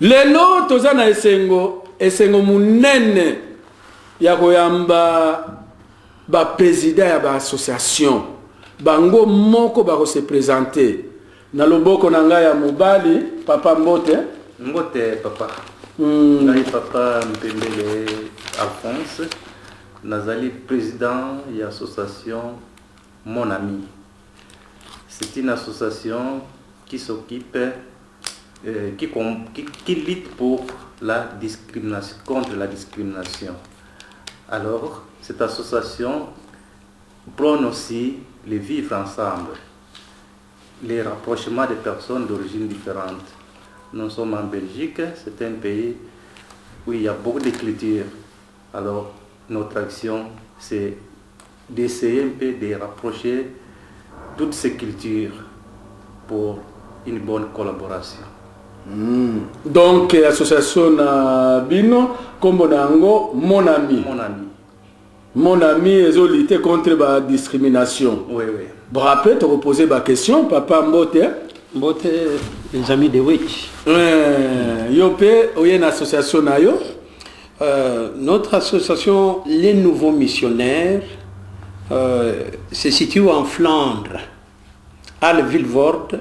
Lelo toza na esengo munene ya koyamba ba président ya ba association bango moko ba se présenter na loboko na ngai ya mobali papa Mbote papa ngai papa Mpembele Alphonse nazali président ya association Mon Ami. C'est une association qui s'occupe qui lutte pour la discrimination, contre la discrimination. Alors, cette association prône aussi le vivre ensemble, les rapprochements des personnes d'origine différentes. Nous sommes en Belgique, c'est un pays où il y a beaucoup de cultures. Alors, notre action, c'est d'essayer un peu de rapprocher toutes ces cultures pour une bonne collaboration. Donc, l'association Bino, comme Mon Ami. Mon ami est lutter contre la discrimination. Oui. Bon, après, tu as posé ma question, papa Mbote, les amis de Witch. Yopé, il y a une association. Notre association, les nouveaux missionnaires, se situe en Flandre, à la Vilvoorde.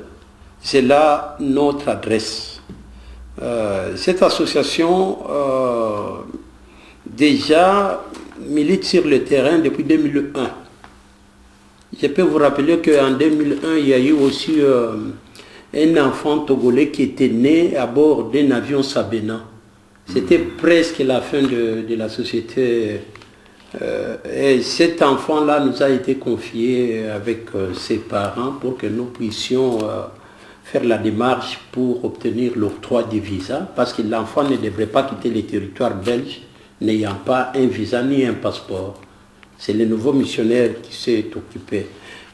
C'est là notre adresse. Cette association déjà milite sur le terrain depuis 2001. Je peux vous rappeler qu'en 2001, il y a eu aussi un enfant togolais qui était né à bord d'un avion Sabena. C'était presque la fin de la société. Et cet enfant-là nous a été confié avec ses parents pour que nous puissions faire la démarche pour obtenir l'octroi du visa, parce que l'enfant ne devrait pas quitter le territoire belge n'ayant pas un visa ni un passeport. C'est le nouveau missionnaire qui s'est occupé.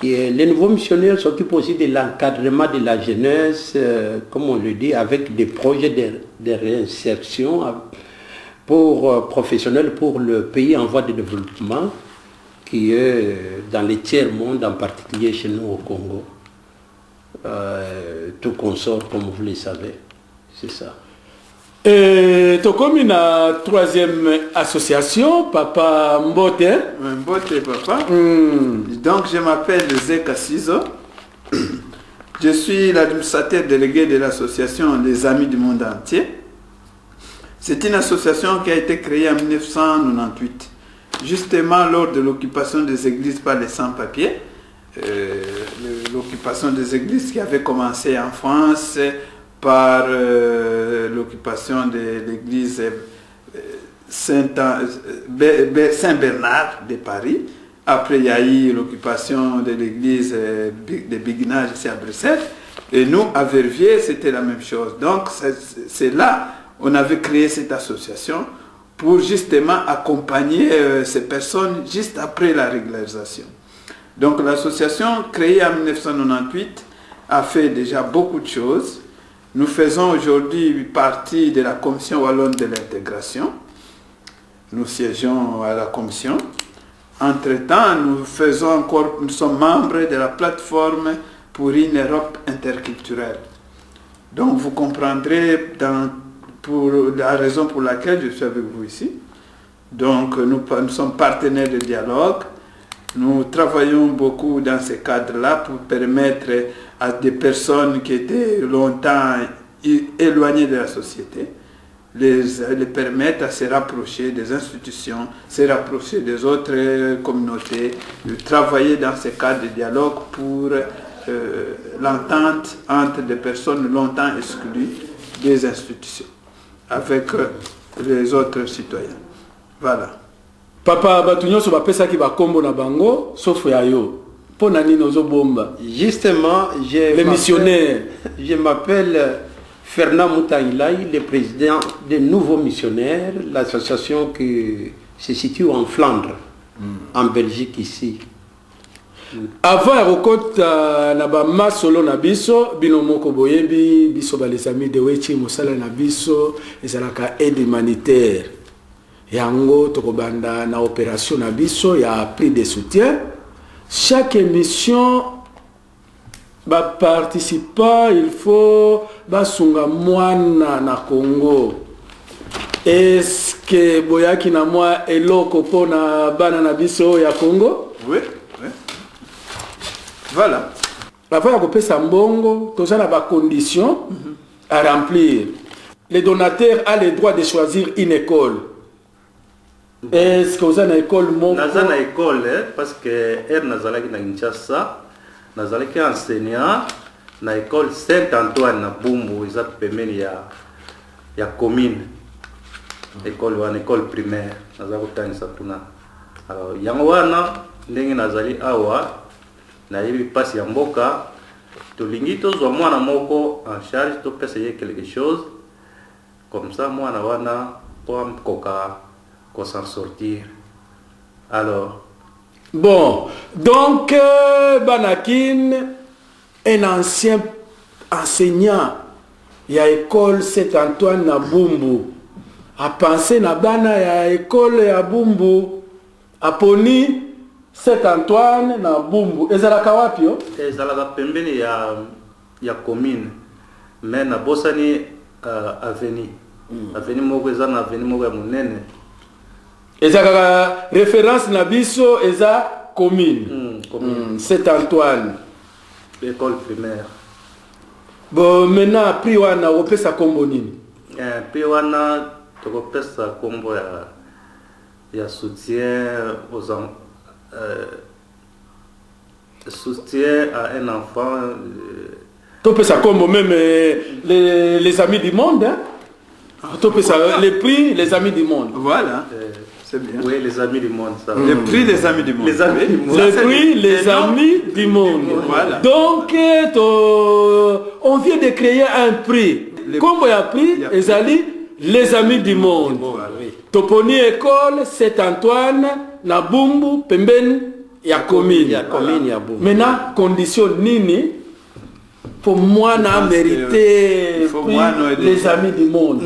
Et les nouveaux missionnaires s'occupent aussi de l'encadrement de la jeunesse, comme on le dit, avec des projets de réinsertion pour professionnels pour le pays en voie de développement, qui est dans les tiers-monde, en particulier chez nous au Congo. Tout consort, comme vous le savez. C'est ça. Et tu comme une troisième association, papa Mbote. Mbote, papa. Donc, je m'appelle Zeka Sizo. Je suis l'administrateur délégué de l'association Les Amis du Monde Entier. C'est une association qui a été créée en 1998, justement lors de l'occupation des églises par les sans-papiers. L'occupation des églises qui avait commencé en France par l'occupation de l'église Saint-Bernard de Paris. Après, il y a eu l'occupation de l'église de Béguinage ici à Bruxelles. Et nous, à Verviers, c'était la même chose. Donc, c'est là on avait créé cette association pour justement accompagner ces personnes juste après la régularisation. Donc, l'association créée en 1998 a fait déjà beaucoup de choses. Nous faisons aujourd'hui partie de la Commission wallonne de l'intégration. Nous siégeons à la Commission. Entre-temps, nous sommes membres de la plateforme pour une Europe interculturelle. Donc, vous comprendrez pour la raison pour laquelle je suis avec vous ici. Donc, nous sommes partenaires de dialogue. Nous travaillons beaucoup dans ce cadre-là pour permettre à des personnes qui étaient longtemps éloignées de la société, les permettre à se rapprocher des institutions, se rapprocher des autres communautés, de travailler dans ce cadre de dialogue pour l'entente entre des personnes longtemps exclues des institutions, avec les autres citoyens. Voilà. Papa Batunyo so bapesa ki bakombo na bango sauf ya yo. Pona nini ozo bomba. Justement, je m'appelle Fernand Moutaïlaï, le président des Nouveaux Missionnaires, l'association qui se situe en Flandre, en Belgique ici. Avant ya kokota na ba masolo na biso bino moko boyebi biso ba les amis de Wechi mosala na biso ezalaka aide humanitaire. Yango tokobanda na opération na biso ya prix de soutien. Chaque émission participant, il faut basunga mwana na Congo. Est-ce que boyaki na moi eloko pona bana na biso ya Congo? Oui, oui. Voilà. Avant ya kopesa mbongo, toza na ba conditions à remplir. Le donateur a le droit de choisir une école. Est-ce que vous avez une école mon? Naza na école parce que nazalaki na Kinshasa, nazalaki enseignant na école Saint-Antoine na Bumbu, eza pembeni ya commune. École primaire, naza kotangisa kuna. Alors yango wana ndenge nazali awa na yebi pasi ya mboka tolingi tozwa mwana moko en charge to pesa ye quelque chose comme ça mwana wana po amkoka ko s'en sortir. Alors bon, donc Banakin, un ancien enseignant ya école Saint-Antoine na Bumbu a pensé na bana ya école ya Bumbu aponi Saint-Antoine na Bumbu ezalaka wapi yo? Ezalaka pembeni ya commune mais na bosani avenue avenue moko eza na avenue moko ya monene ezalaka référence na biso eza commune Saint-Antoine école primaire. Bon maintenant prix wana opesa kombo nini? Prix wana tokopesa kombo ya soutien aux soutien à un enfant. Topesa kombo même les amis du monde, hein? Topesa les prix les amis du monde. Voilà. C'est bien. Oui, les amis du monde, ça. Le prix les amis du monde. Les amis du monde. Le prix les amis du monde. Voilà. Donc on vient de créer un prix. Comme il y a prix, les amis du monde. Toponi école Saint-Antoine na Bumbu pembeni ya commune. Maintenant condition nini pour moi na mériter les amis du monde.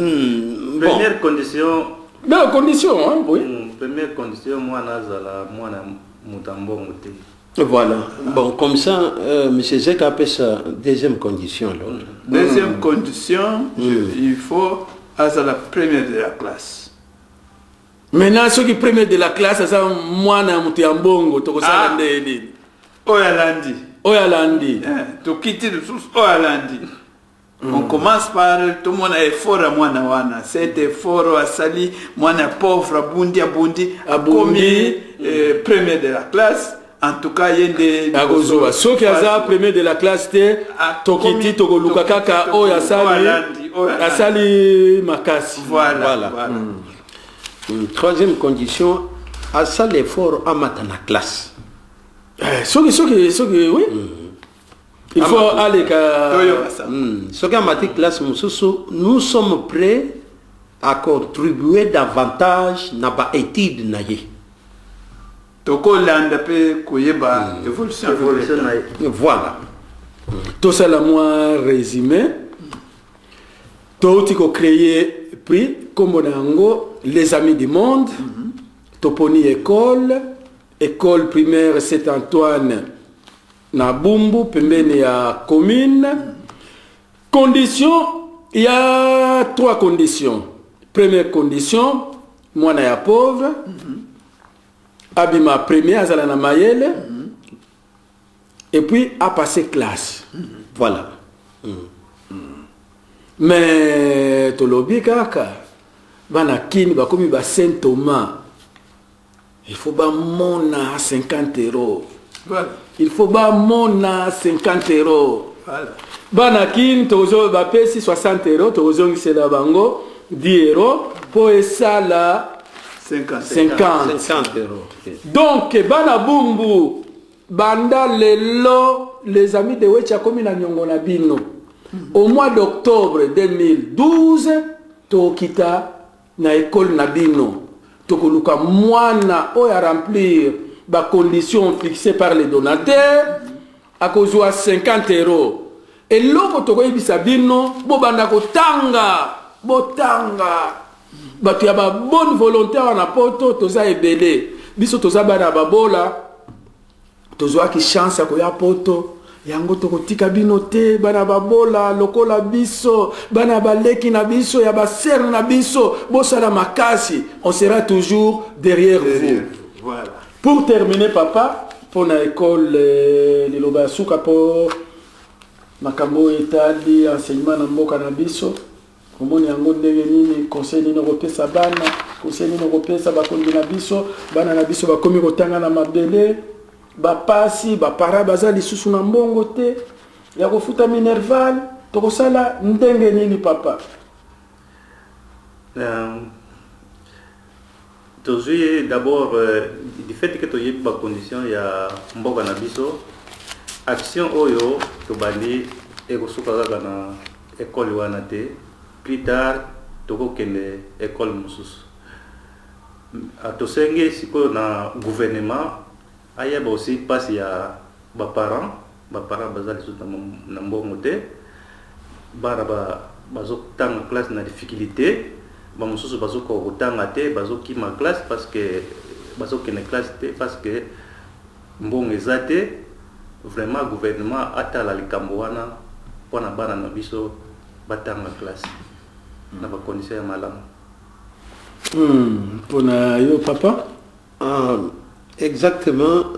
Première condition. Non, condition, hein, oui. Première condition, moi nazala moi na mutambongo te. Voilà. Bon, comme ça, M. Zek appelle ça deuxième condition. Deuxième condition, il faut être la première de la classe. Maintenant, ceux qui premier de la classe, c'est moi na mutambongo, to kosala ndeni. Oyalandi. Oyalandi. To quitter le sous Oyalandi. On commence par tout le monde a effort à moi na wana. Cet effort à sali, moi na pauvre à Bundi, premier de la classe. En tout cas, il y a des agozoa. Ceux qui ont premier de la classe te tokiti tokoluka kaka oya sali makasi. Voilà. Troisième condition, à ça l'effort à matana classe. Ceux qui oui. Il faut aller nous sommes prêts à contribuer davantage dans l'étude naye. Voilà. Tout ça, moi résumé. Tout ce qu'on créé prix comme on a les amis du monde. Toponi école primaire Saint-Antoine. Na Bumbu pembeni ya commune. Condition, il y a 3 conditions. Première condition, moi na ya pauvre. Abima premier azala na mayele. Et puis a passé classe. Voilà. Mais tolobi kaka bana kini bakomi ba Saint Thomas. Il faut ba mona 50 €. Voilà. Il faut ba mona 50 €. Voilà. Banakin tozo ba pesi 60 €, tozo ngisela bango 10 € pour esala 50 €. Donc bana Bumbu banda lelo les amis de Wecha komi na nyongo na bino. Au mois d'octobre 2012 tokita na école na bino. Tokoluka mwana oya remplir ba conditions fixées par les donateurs à cause de 50 €. Et l'autre toko yebisa bino bo banda ko botanga batu ya ba bonne volonté na poto toza ebele biso toza bana babola tozo ki chance ya ko ya poto yango tokotika bino te bana babola lokola biso bana baleki na biso ya baser na biso bosala makasi on sera toujours derrière vous. Voilà. Pour terminer papa pour na école liloba suka po makambo etali enseignement na mboka na biso komoni yango ndenge nini conseil nini kopesa bana conseil nini kopesa bakondi na biso bana na biso bakomi kotanga na mabele bapasi bapara baza lisusu na mbongo te ya kofuta minerval tokosala ndenge nini papa? Tozui d'abord du fait que toyebi ba condition ya mboka na biso action oyo tobandi ekosuka kaka na école wana te, plus tard tokokende école mosusu. Tosenge sikoyo na gouvernement ayeba aussi pasi ya baparents baza lisusu na mbongo te bana bazotanga classe na difficulté bamosusu bazokotanga te bazokima classe parce que bazokende classe te parce que mbongo eza te. Vraiment gouvernement atala likambo wana pona bana na biso batanga classe na ba condition ya malamu. Pona yo papa? Exactement.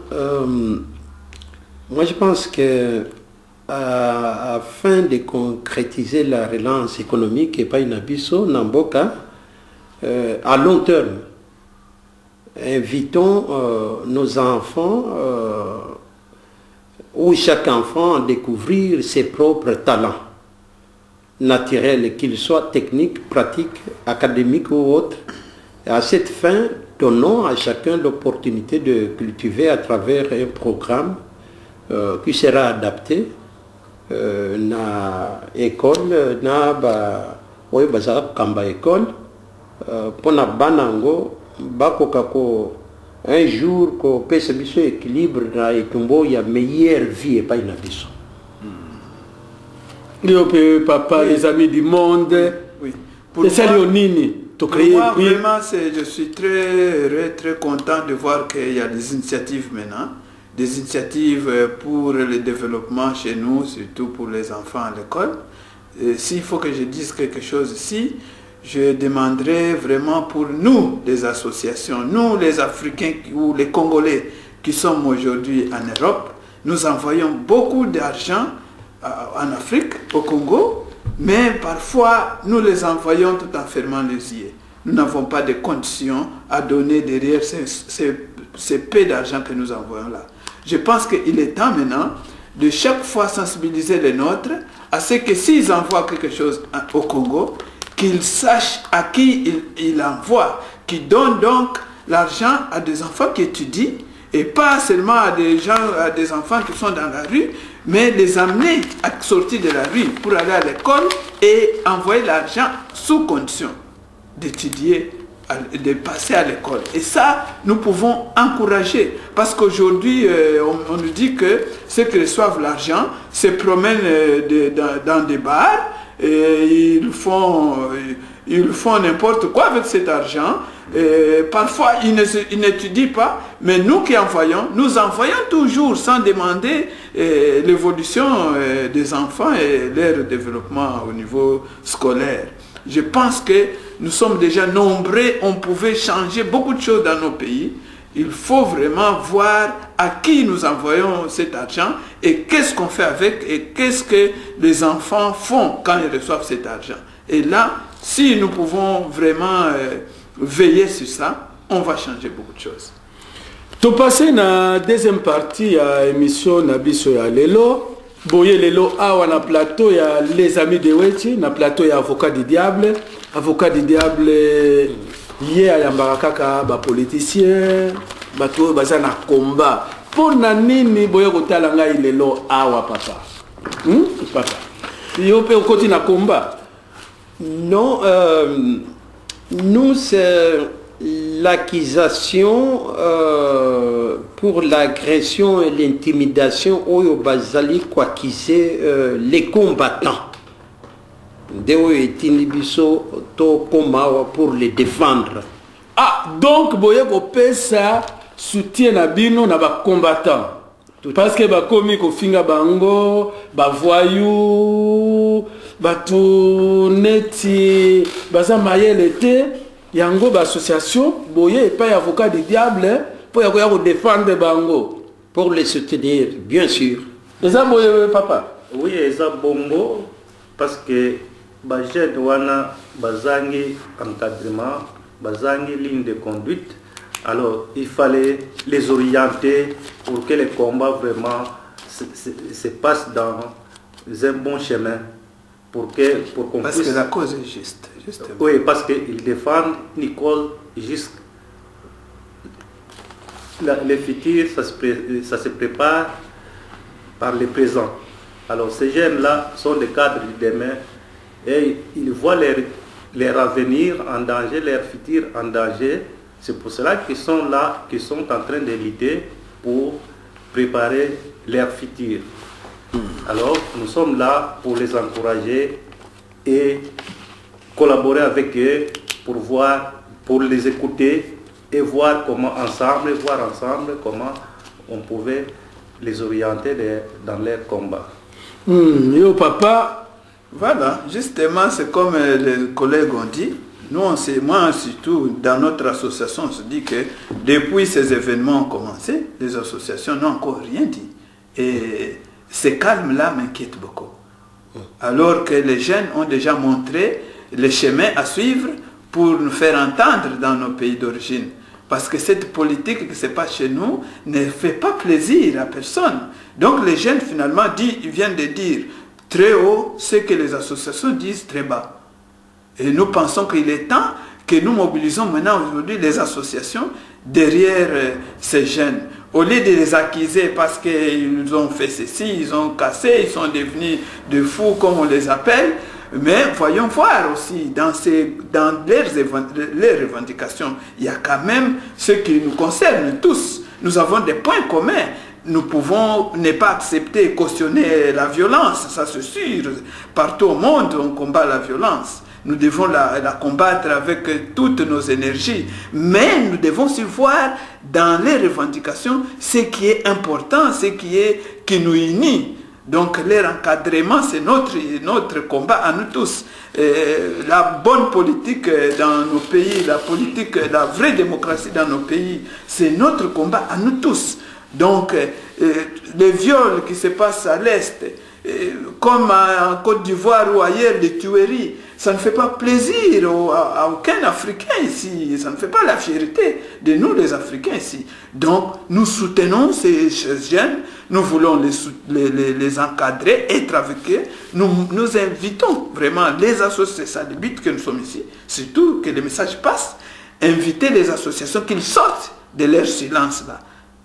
Moi je pense que afin de concrétiser la relance économique et pas une abisso Namboka à long terme, invitons nos enfants où chaque enfant découvrir ses propres talents naturels, qu'ils soient techniques, pratiques, académiques ou autres. Et à cette fin, donnons à chacun l'opportunité de cultiver à travers un programme qui sera adapté na école, na kamba école, pour na banango, bakokako. Un jour, qu'on peut se mettre équilibre dans il y a meilleure vie et pas une abysso. Papa, les amis du monde, oui. Pour moi, vraiment, je suis très content de voir qu'il y a des initiatives maintenant, des initiatives pour le développement chez nous, surtout pour les enfants à l'école. S'il faut que je dise quelque chose ici, je demanderai vraiment pour nous, les associations, nous les Africains ou les Congolais qui sommes aujourd'hui en Europe, nous envoyons beaucoup d'argent en Afrique, au Congo, mais parfois nous les envoyons tout en fermant les yeux. Nous n'avons pas de conditions à donner derrière ces peu d'argent que nous envoyons là. Je pense qu'il est temps maintenant de chaque fois sensibiliser les nôtres à ce que s'ils envoient quelque chose au Congo, qu'ils sachent à qui ils envoient, qu'ils donnent donc l'argent à des enfants qui étudient et pas seulement à des enfants qui sont dans la rue, mais les amener à sortir de la rue pour aller à l'école et envoyer l'argent sous condition d'étudier, de passer à l'école. Et ça, nous pouvons encourager parce qu'aujourd'hui, on nous dit que ceux qui reçoivent l'argent se promènent dans des bars, et ils font n'importe quoi avec cet argent. Et parfois, ils n'étudient pas, mais nous qui envoyons, nous envoyons toujours sans demander l'évolution des enfants et leur développement au niveau scolaire. Je pense que nous sommes déjà nombreux, on pouvait changer beaucoup de choses dans nos pays. Il faut vraiment voir à qui nous envoyons cet argent et qu'est-ce qu'on fait avec et qu'est-ce que les enfants font quand ils reçoivent cet argent. Et là, si nous pouvons vraiment veiller sur ça, on va changer beaucoup de choses. Tu passes na deuxième partie à l'émission Nabiso ya Lelo. Boye Lelo awa na plateau ya les amis de Wechi, na plateau ya avocat du diable. Avocat du diable yé a yambaka kaka ba politicien, bato baza na combat. Pona nini boye kotala ngai Lelo awa papa? Papa. Yo pe okoti na combat. Non, nous c'est l'accusation pour l'agression et l'intimidation au Bazali quoi qui c'est les combattants pour les défendre. Ah, donc boye ko pesa soutien na bino na ba combattants. parce que bakomi kofinga bango bavoyou batu neti baza mayele te yango association boye pas avocat du diable pour défendre bango pour les soutenir, bien sûr. Et ça boye papa? Oui, eza bongo parce que ba jeune wana bazangi encadrement, bazangi ligne de conduite. Alors, il fallait les orienter pour que les combats vraiment se passent dans un bon chemin. Pour qu'on parce puisse... que la cause est juste. Justement. Oui, parce qu'ils défendent Nicole juste. Le futur, ça se prépare par le présent. Alors, ces jeunes-là sont des cadres du demain et ils voient leur avenir en danger, leur futur en danger. C'est pour cela qu'ils sont là, qu'ils sont en train de lutter pour préparer leur futur. Alors, nous sommes là pour les encourager et collaborer avec eux pour voir, pour les écouter et voir comment ensemble comment on pouvait les orienter dans leur combat. Yo papa. Voilà, justement, c'est comme les collègues ont dit. Nous, moi surtout, dans notre association, on se dit que depuis ces événements ont commencé, les associations n'ont encore rien dit. Et ce calme-là m'inquiète beaucoup. Alors que les jeunes ont déjà montré le chemin à suivre pour nous faire entendre dans nos pays d'origine. Parce que cette politique qui se passe chez nous ne fait pas plaisir à personne. Donc les jeunes finalement viennent de dire très haut ce que les associations disent très bas. Et nous pensons qu'il est temps que nous mobilisons maintenant aujourd'hui les associations derrière ces jeunes. Au lieu de les accuser parce qu'ils ont fait ceci, ils ont cassé, ils sont devenus de fous comme on les appelle, mais voyons voir aussi dans leurs revendications, il y a quand même ce qui nous concerne tous. Nous avons des points communs. Nous pouvons ne pas accepter et cautionner la violence, ça c'est sûr. Partout au monde, on combat la violence. Nous devons la combattre avec toutes nos énergies. Mais nous devons aussi voir dans les revendications ce qui est important, ce qui nous unit. Donc leur encadrement, c'est notre combat à nous tous. La bonne politique dans nos pays, la vraie démocratie dans nos pays, c'est notre combat à nous tous. Donc les viols qui se passent à l'Est, comme en Côte d'Ivoire ou ailleurs, les tueries, ça ne fait pas plaisir à aucun Africain ici. Ça ne fait pas la fierté de nous les Africains ici. Donc nous soutenons ces jeunes, nous voulons les encadrer, être avec eux. Nous invitons vraiment les associations, c'est ça le but que nous sommes ici, surtout que les messages passent, inviter les associations qu'ils sortent de leur silence là.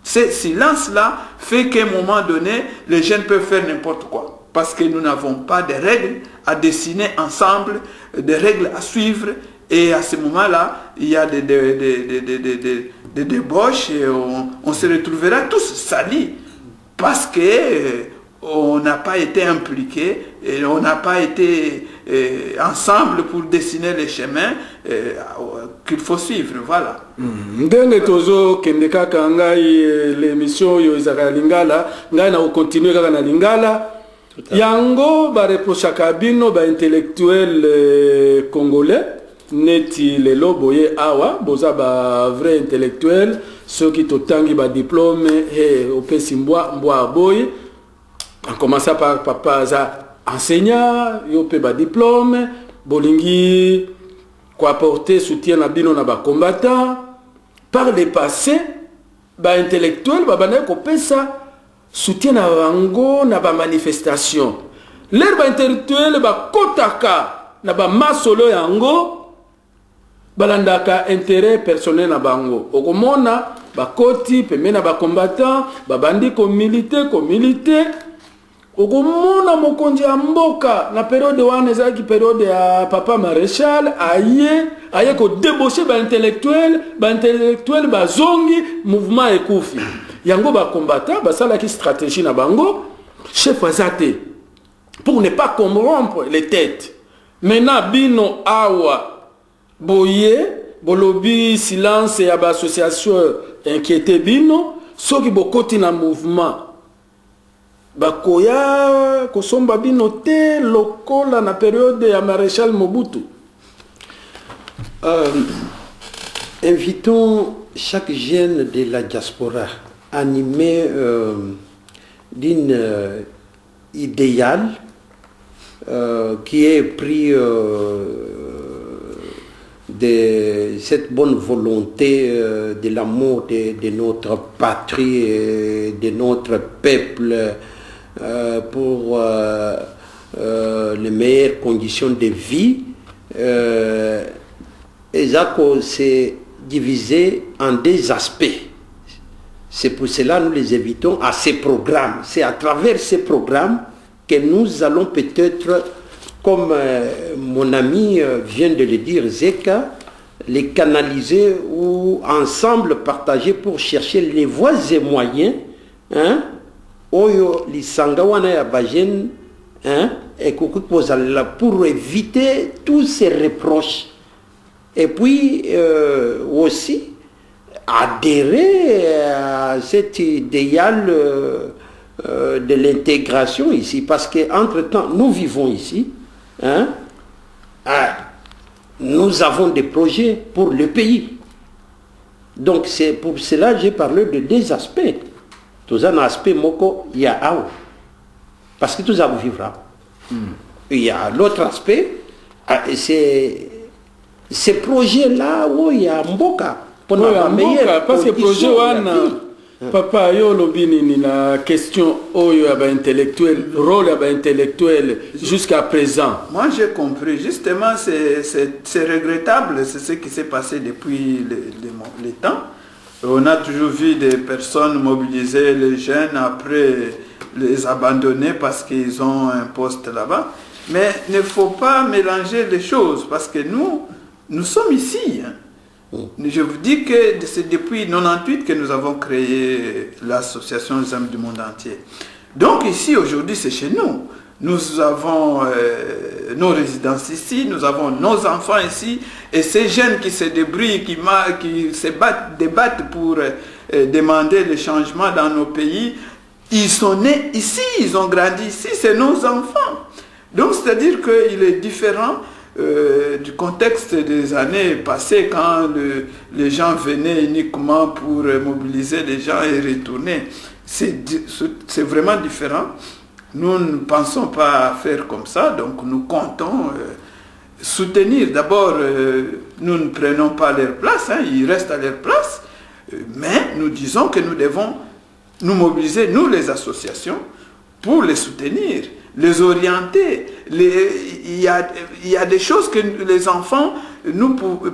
Ce silence-là fait qu'à un moment donné, les jeunes peuvent faire n'importe quoi. Parce que nous n'avons pas de règles à dessiner ensemble, des règles à suivre. Et à ce moment-là, il y a des débauches et on se retrouvera tous salis. Parce qu'on n'a pas été impliqués et on n'a pas été ensemble pour dessiner les chemins qu'il faut suivre, voilà. Ndenge tozo kende kaka ngai l'émission yo ezaka lingala ngai na continuer kaka na lingala yango ba reprochaka bino ba intellectuel congolais neti lelo boye awa boza ba vrai intellectuel ceux qui totangi ba diplôme et opesi mbwa boye en commençant par papa za enseignant yo pe ba diplôme bolingi quoi apporter soutien na bino na ba combattant par le passé ba intellectuel ba bana ko pesa soutien na bango na ba manifestation leur ba intellectuel ba kotaka na ba masolo yango balandaka intérêt personnel na bango okomona ba koti pemena ba combattant ba bandi ko militer okomona mokonzi ya mboka na période wana ezalaki période ya papa maréchal aye ko débaucher ba intellectuel bazongi mouvement ekufi yango ba combattant basalaki stratégie na bango chef azate pour ne pas corrompre les têtes maintenant bino awa boye bolobi silence ya ba association inquiété bino soki bokoti na mouvement bakoya kosomba bino te lokola na période ya maréchal Mobutu. Invitons chaque jeune de la diaspora animé d'une idéal qui est pris de cette bonne volonté de l'amour de notre patrie, de notre peuple, pour les meilleures conditions de vie. Et ça, c'est divisé en deux aspects. C'est pour cela que nous les invitons à ces programmes. C'est à travers ces programmes que nous allons peut-être, comme mon ami vient de le dire, Zeka, les canaliser ou ensemble partager pour chercher les voies et moyens, hein, oyo lisanga wana ya bajen, hein, et pour éviter tous ces reproches. Et puis aussi adhérer à cet idéal de l'intégration ici, parce qu'entre-temps, nous vivons ici, hein, nous avons des projets pour le pays. Donc c'est pour cela que j'ai parlé de deux aspects. Tous un aspect moko ya parce que tous avons vivre. Il y a l'autre aspect, c'est ces projets-là où il y a Mboka. Parce que projet wana papa yo lobini ni na question oyo ya ba intellectuel, rôle ya ba intellectuel jusqu'à présent. Moi j'ai compris, justement c'est regrettable, c'est ce qui s'est passé depuis les temps. On a toujours vu des personnes mobiliser les jeunes, après les abandonner parce qu'ils ont un poste là-bas. Mais il ne faut pas mélanger les choses, parce que nous sommes ici. Hein. Je vous dis que c'est depuis 1998 que nous avons créé l'association des Amis du monde entier. Donc ici, aujourd'hui, c'est chez nous. Nous avons nos résidences ici, nous avons nos enfants ici, et ces jeunes qui se débrouillent, qui se débattent pour demander le changement dans nos pays, ils sont nés ici, ils ont grandi ici, c'est nos enfants. Donc c'est-à-dire qu'il est différent du contexte des années passées, quand les gens venaient uniquement pour mobiliser les gens et retourner. C'est vraiment différent. Nous ne pensons pas faire comme ça, donc nous comptons soutenir. D'abord, nous ne prenons pas leur place, hein, ils restent à leur place, mais nous disons que nous devons nous mobiliser, nous les associations, pour les soutenir, les orienter. Il y a des choses que les enfants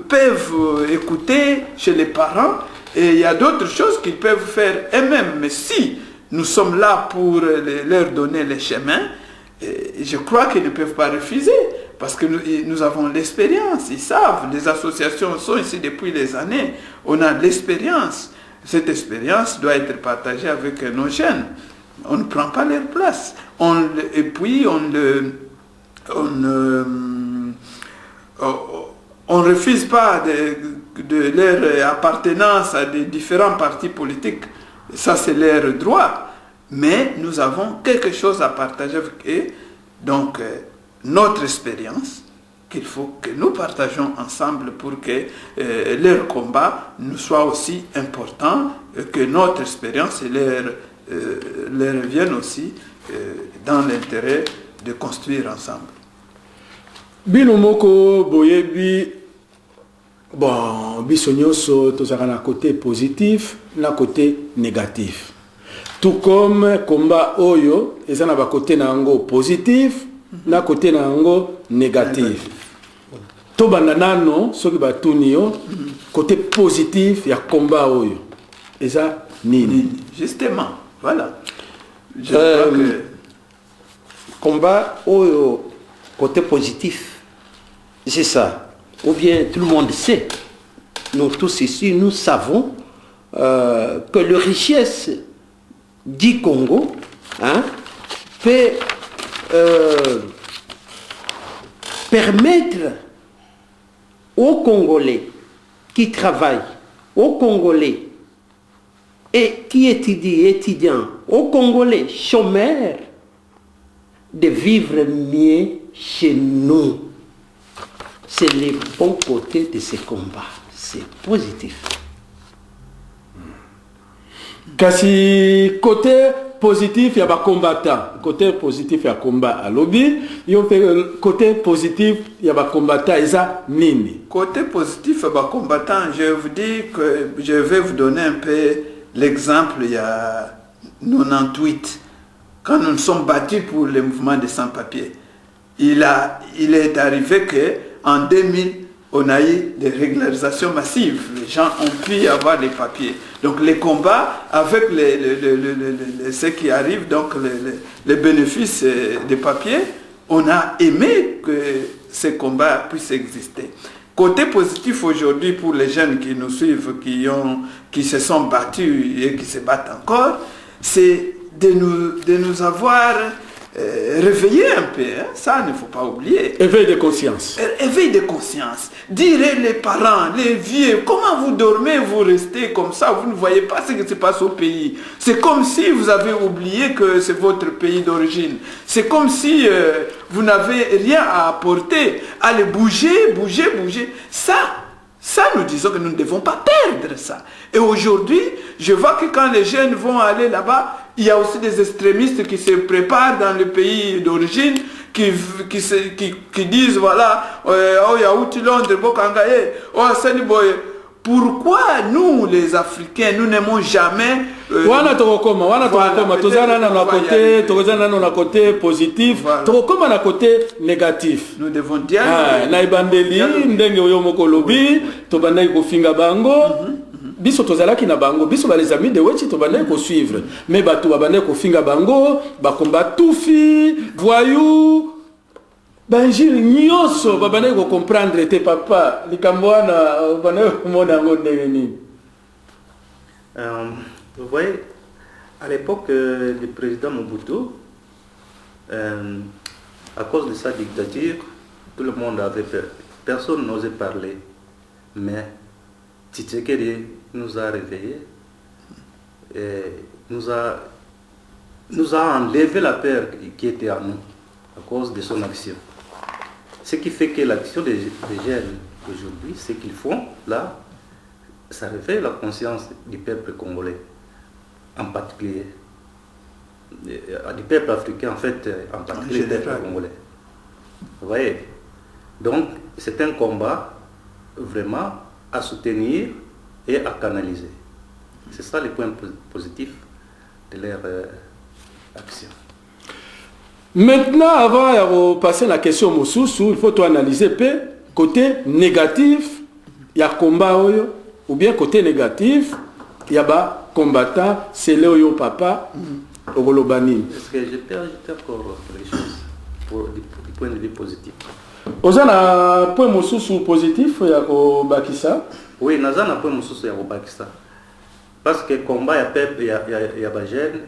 peuvent écouter chez les parents, et il y a d'autres choses qu'ils peuvent faire eux-mêmes. Mais si nous sommes là pour leur donner les chemins, je crois qu'ils ne peuvent pas refuser, parce que nous avons l'expérience, ils savent, les associations sont ici depuis des années, on a l'expérience. Cette expérience doit être partagée avec nos jeunes. On ne prend pas leur place. Et puis on refuse pas de leur appartenance à des différents partis politiques. Ça, c'est leur droit. Mais nous avons quelque chose à partager avec eux. Donc, notre expérience, qu'il faut que nous partageons ensemble pour que leur combat nous soit aussi important, que notre expérience leur vienne aussi dans l'intérêt de construire ensemble. Bino moko boyebi, bon, biso nyonso tozaka na côté positif, na côté négatif. Tout comme combat oyo, eza na ba côté na ngo positif, na côté na ngo négatif. To bandanano soki batuni yo, côté positif ya combat oyo. Eza nini? Justement, voilà. Je crois que combat oyo côté positif, c'est ça. Ou bien tout le monde sait, nous tous ici, nous savons que la richesse du Congo, hein, peut permettre aux Congolais qui travaillent, aux Congolais et qui étudie, étudiant, aux Congolais, chômeurs, de vivre mieux chez nous. C'est le bon côté de ce combat. C'est positif. Kasi côté positif, il y a des combattants. Côté positif, il y a combat à lobby. Côté positif, il y a des combattants. Et ça, nini. Côté positif, il y a des combattants. Je vous dis que je vais vous donner un peu l'exemple. Il y a 98, quand nous nous sommes battus pour le mouvement des sans-papiers. Il est arrivé qu'en 2000, on a eu des régularisations massives. Les gens ont pu avoir les papiers. Donc les combats avec ce qui arrive, donc les bénéfices des papiers, on a aimé que ces combats puissent exister. Côté positif aujourd'hui pour les jeunes qui nous suivent, qui se sont battus et qui se battent encore, c'est de nous avoir réveiller un peu, hein? Ça, il ne faut pas oublier. Éveil de conscience. Éveil de conscience. Dire les parents, les vieux, comment vous dormez, vous restez comme ça, vous ne voyez pas ce qui se passe au pays. C'est comme si vous avez oublié que c'est votre pays d'origine. C'est comme si vous n'avez rien à apporter. Allez, bouger. Ça, nous disons que nous ne devons pas perdre ça. Et aujourd'hui, je vois que quand les jeunes vont aller là-bas, il y a aussi des extrémistes qui se préparent dans le pays d'origine, qui disent, voilà, oh, Yaouti, Londres, Bokangaye, oh, Saniboye. Pourquoi nous, les Africains, nous n'aimons jamais... wana tokokoma tozana na côté positif, tokokoma na côté négatif. Nous devons dire na ibandeli ndenge oyo moko lobi to bandai ko finga bango biso tozalaki na bango biso ba les amis de wechi to bandai ko suivre mais bato ba bandai ko finga bango ba combat tufi voyou banjiri nyoso ba bandai ko comprendre te papa likambo wana bandai ko mona ngone nini. Vous voyez, à l'époque du président Mobutu, à cause de sa dictature, tout le monde avait peur. Personne n'osait parler. Mais Tshisekedi nous a réveillés et nous a enlevé la peur qui était en nous à cause de son action. Ce qui fait que l'action des jeunes aujourd'hui, ce qu'ils font là, ça réveille la conscience du peuple congolais. En particulier, du peuple africain, en fait, en particulier du peuple congolais. Vous voyez? Donc, c'est un combat vraiment à soutenir et à canaliser. C'est ça le point positif de leur action. Maintenant, avant de passer à la question Moussousou, il faut tout analyser le côté négatif, il y a combat, ou bien côté négatif, il y a combattant, c'est là où papa, au Golobani. Est-ce que je peux ajouter encore quelque chose du point de vue positif? Vous avez un point positif, il y a Bakissa? Oui, nous avons un point positif, il y a Bakissa. Parce que le combat, il y a des jeunes,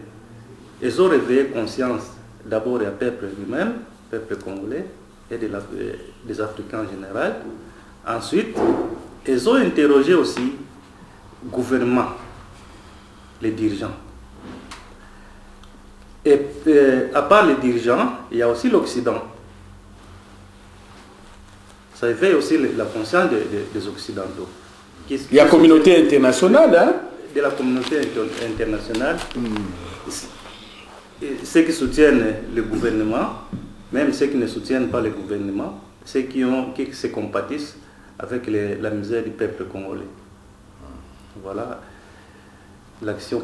ils ont réveillé conscience d'abord du peuple lui-même, le peuple congolais, et des Africains en général. Ensuite, ils ont interrogé aussi le gouvernement, les dirigeants. Et à part les dirigeants, il y a aussi l'Occident. Ça éveille aussi la conscience des Occidentaux. Il y a la communauté internationale. Hein? De la communauté internationale. Ceux qui soutiennent le gouvernement, même ceux qui ne soutiennent pas le gouvernement, ceux qui se compatissent avec la misère du peuple congolais. Voilà l'action,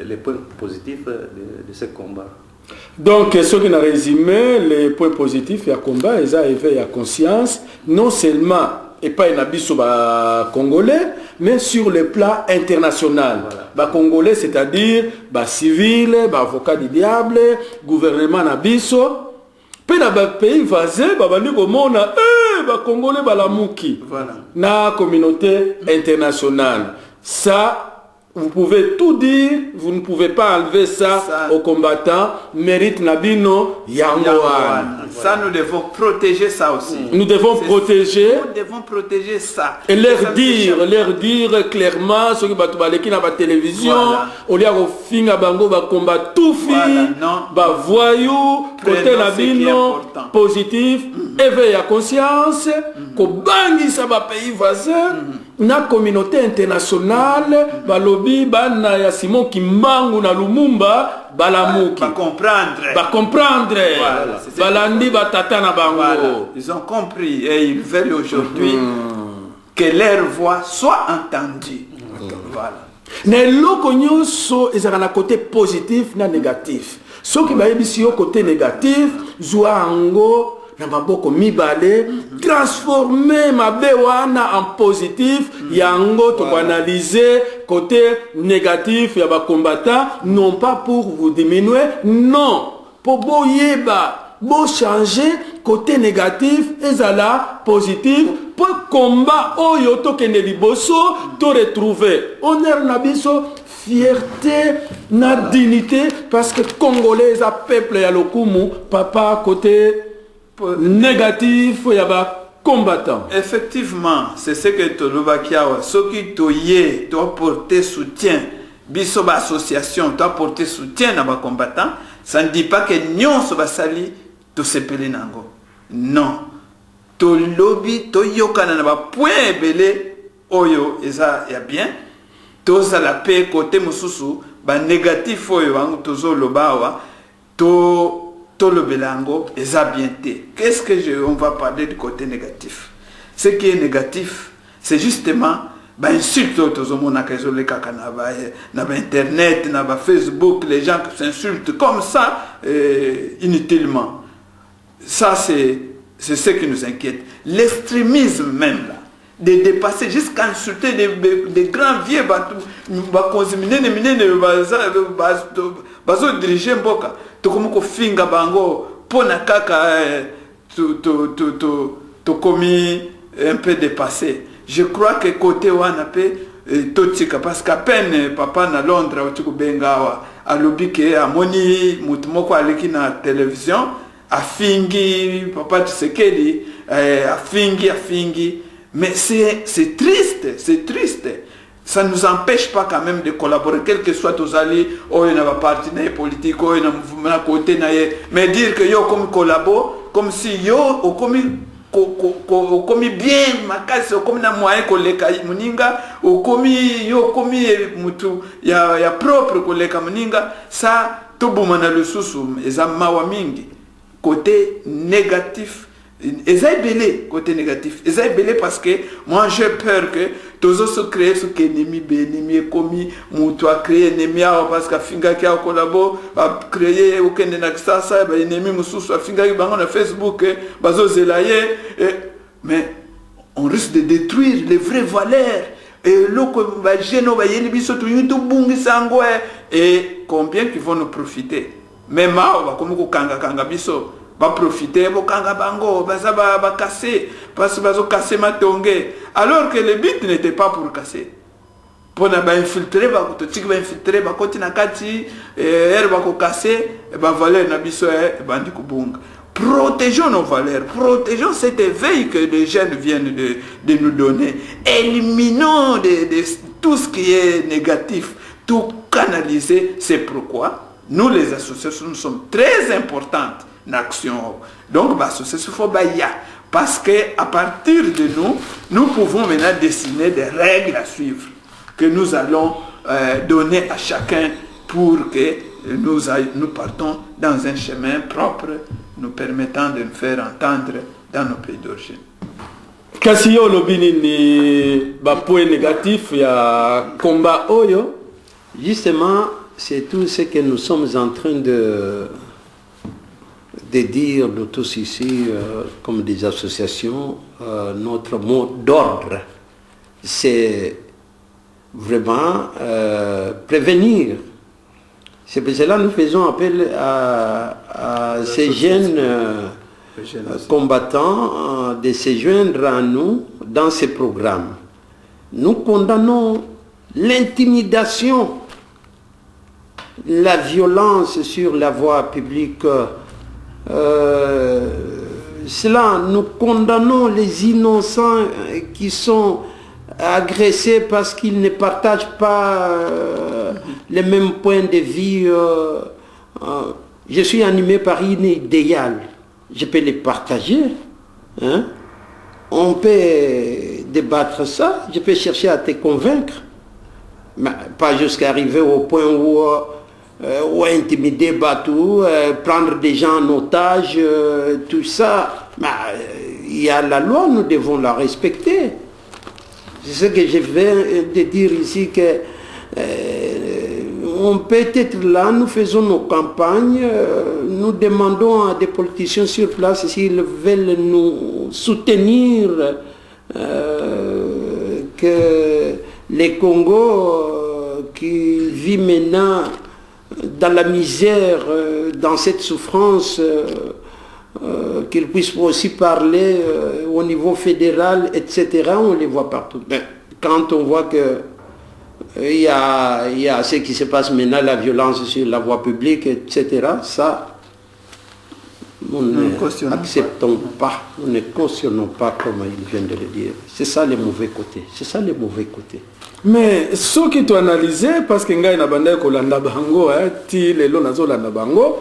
les points positifs de ce combat. Donc, ce qui a résumé les points positifs du combat, ils ont éveillé la conscience, non seulement et pas un abisso congolais, mais sur le plan international. Voilà. Congolais, c'est-à-dire civil, avocat du diable, gouvernement abisso. Puis dans les pays voisins, Congolais, la communauté internationale. Ça, vous pouvez tout dire, vous ne pouvez pas enlever ça aux combattants. Mérite Nabino Yangoan. Ça, nous devons protéger ça aussi. Nous devons protéger. Nous devons protéger ça. Et leur dire clairement, ceux qui battent la télévision, au lieu de finir bango, va combattre tout film, va voyou, côté Nabino, positif, éveil à conscience, qu'on bangi ça va pays voisin, na communauté internationale, ba lobby, ba na ya Simon Kimbangu na Lumumba, ba lamuki. Va comprendre. Va comprendre. Balandi ba tata na bango. Voilà. Ils ont compris et ils veulent aujourd'hui que leur voix soit entendue. Voilà. Ne loko nyonso ezaka na côté positif na négatif. Soki bayebisi yo côté négatif, zwa ango na maboko mibale, transformer mabe wana en positif, yango to analyser côté négatif ya ba combattant, non pas pour vous diminuer, non, pour boyeba, bo changer côté négatif ezala positif pour combat oyo to kende liboso to retrouver honneur na biso, fierté na dignité, parce que congolais a peuple ya lokumu papa côté négatif ya ba combattant. Effectivement, c'est ce que Tolobakia, ceux qui toye doit porter soutien, biso ba association doit porter soutien à ba combattant. Ça ne dit pas que nyon so ba sali to sepele nango. Non. To lobby to yokana na ba point belé oyo eza ya bien. To za la paix côté mususu ba négatif oyo bango tozo lobawa to le belango eza bien té. Qu'est-ce que on va parler du côté négatif? Ce qui est négatif, c'est justement ba insulte tozomona kezole kaka na ba internet, na ba Facebook, les gens qui s'insultent comme ça inutilement. Ça c'est ce qui nous inquiète. L'extrémisme même là, de dépasser jusqu'à insulter des grands vieux bazo diriger mboka tokomoko finga bango pona kaka to komi un peu dépassé. Je crois que côté wana pe totika parce qu'à peine papa na Londres otiko bengawa alobi ke amoni mutu moko aleki na télévision afingi papa Tshisekedi afingi. Mais c'est triste. Ça ne nous empêche pas quand même de collaborer, quel que soit nos alliés, ou il y a un partenaire politique, ou il y a un mouvement à côté, mais dire que yo comme collabore, comme si yo, ou comme bien, ma casse, ou comme na moyen koleka muninga, ou comme yo comme mutu, y a propre koleka muninga, ça tout boumana le sous eza mawa mingi, côté négatif. Belé côté négatif. Belé parce que moi j'ai peur que tous se créent ce qu'ennemi ennemi commis mouto a créé ennemi parce que finga qui a collaboré a créé aucun ça ennemi moussou soit finga qui bango na Facebook bazo zelaye mais on risque de détruire les vraies valeurs et loko ba geno ba yeli biso to YouTube bungi sango et combien qui vont nous profiter même ba comme ko kanga biso va profiter bokanga bango baza ba casser parce que bazo casser matongé alors que le but n'était pas pour casser pour na ba infiltrer ba ko tiki ba infiltrer ba koti na kati ba ko casser ba valeur na biso bandi kubunga. Protégeons nos valeurs, protégeons cet éveil que les jeunes viennent de nous donner, éliminons de tout ce qui est négatif, tout canaliser. C'est pourquoi nous les associations nous sommes très importantes d'action. Donc, l'association faut parce que à partir de nous pouvons maintenant dessiner des règles à suivre que nous allons donner à chacun pour que nous partons dans un chemin propre, nous permettant de nous faire entendre dans nos pays d'origine. Kasi yo lobini ni ba point négatif ya combat oyo. Justement, c'est tout ce que nous sommes en train de dire de tous ici, comme des associations, notre mot d'ordre, c'est vraiment prévenir. C'est pour cela que nous faisons appel à ces jeunes combattants de se joindre à nous dans ces programmes. Nous condamnons l'intimidation, la violence sur la voie publique. Cela, nous condamnons les innocents qui sont agressés parce qu'ils ne partagent pas les mêmes points de vue. Je suis animé par une idéal. Je peux les partager. Hein? On peut débattre ça. Je peux chercher à te convaincre. Mais pas jusqu'à arriver au point où intimider Batou, prendre des gens en otage, tout ça. Il y a la loi, nous devons la respecter. C'est ce que je viens de dire ici, que on peut être là, nous faisons nos campagnes, nous demandons à des politiciens sur place s'ils veulent nous soutenir, que les Congos qui vivent maintenant dans la misère, dans cette souffrance, qu'ils puissent aussi parler au niveau fédéral, etc. On les voit partout. Mais quand on voit que il y a ce qui se passe maintenant, la violence sur la voie publique, etc., ça, nous n'acceptons pas, nous ne cautionnons pas, comme il vient de le dire. C'est ça les mauvais côtés. C'est ça les mauvais côtés. Mais ce qui tu analysé, parce que ngai na banda ko landa bango, ti lelo nazo landa bango,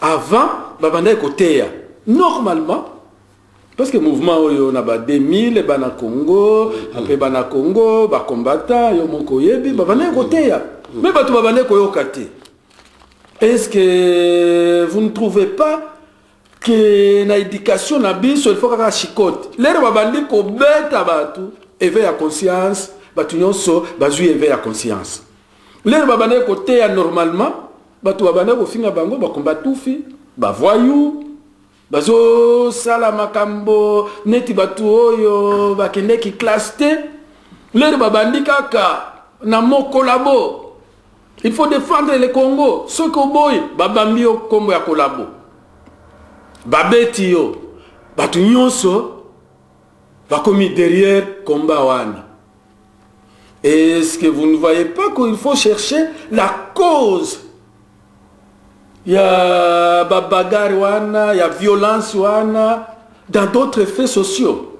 avant babanda ko teya. Normalement, parce que le mouvement oyo na ba 2000 bana Congo, après bana Congo, ba combattant yo moko yebi babanda ko teya. Mais batu babanda ko yokate. Est-ce que vous ne trouvez pas que na éducation na biso il faut ka chicote. Lero babandi ko beta batu éveil à conscience. Batu nyonso bazui éveil à conscience. Les babane côté normalement, batu babane ko finga bango ba kombatufi, ba voyou, bazo sala makambo, neti batu oyo ba kende ki classe T. Les babandi kaka na moko labo. Il faut défendre le Congo. Ce ko boy babambi o kombo ya kolabo. Babeti yo. Batu nyonso ba komi derrière combat wana. Est-ce que vous ne voyez pas qu'il faut chercher la cause? Il y a bagarre, il y a violence dans d'autres faits sociaux.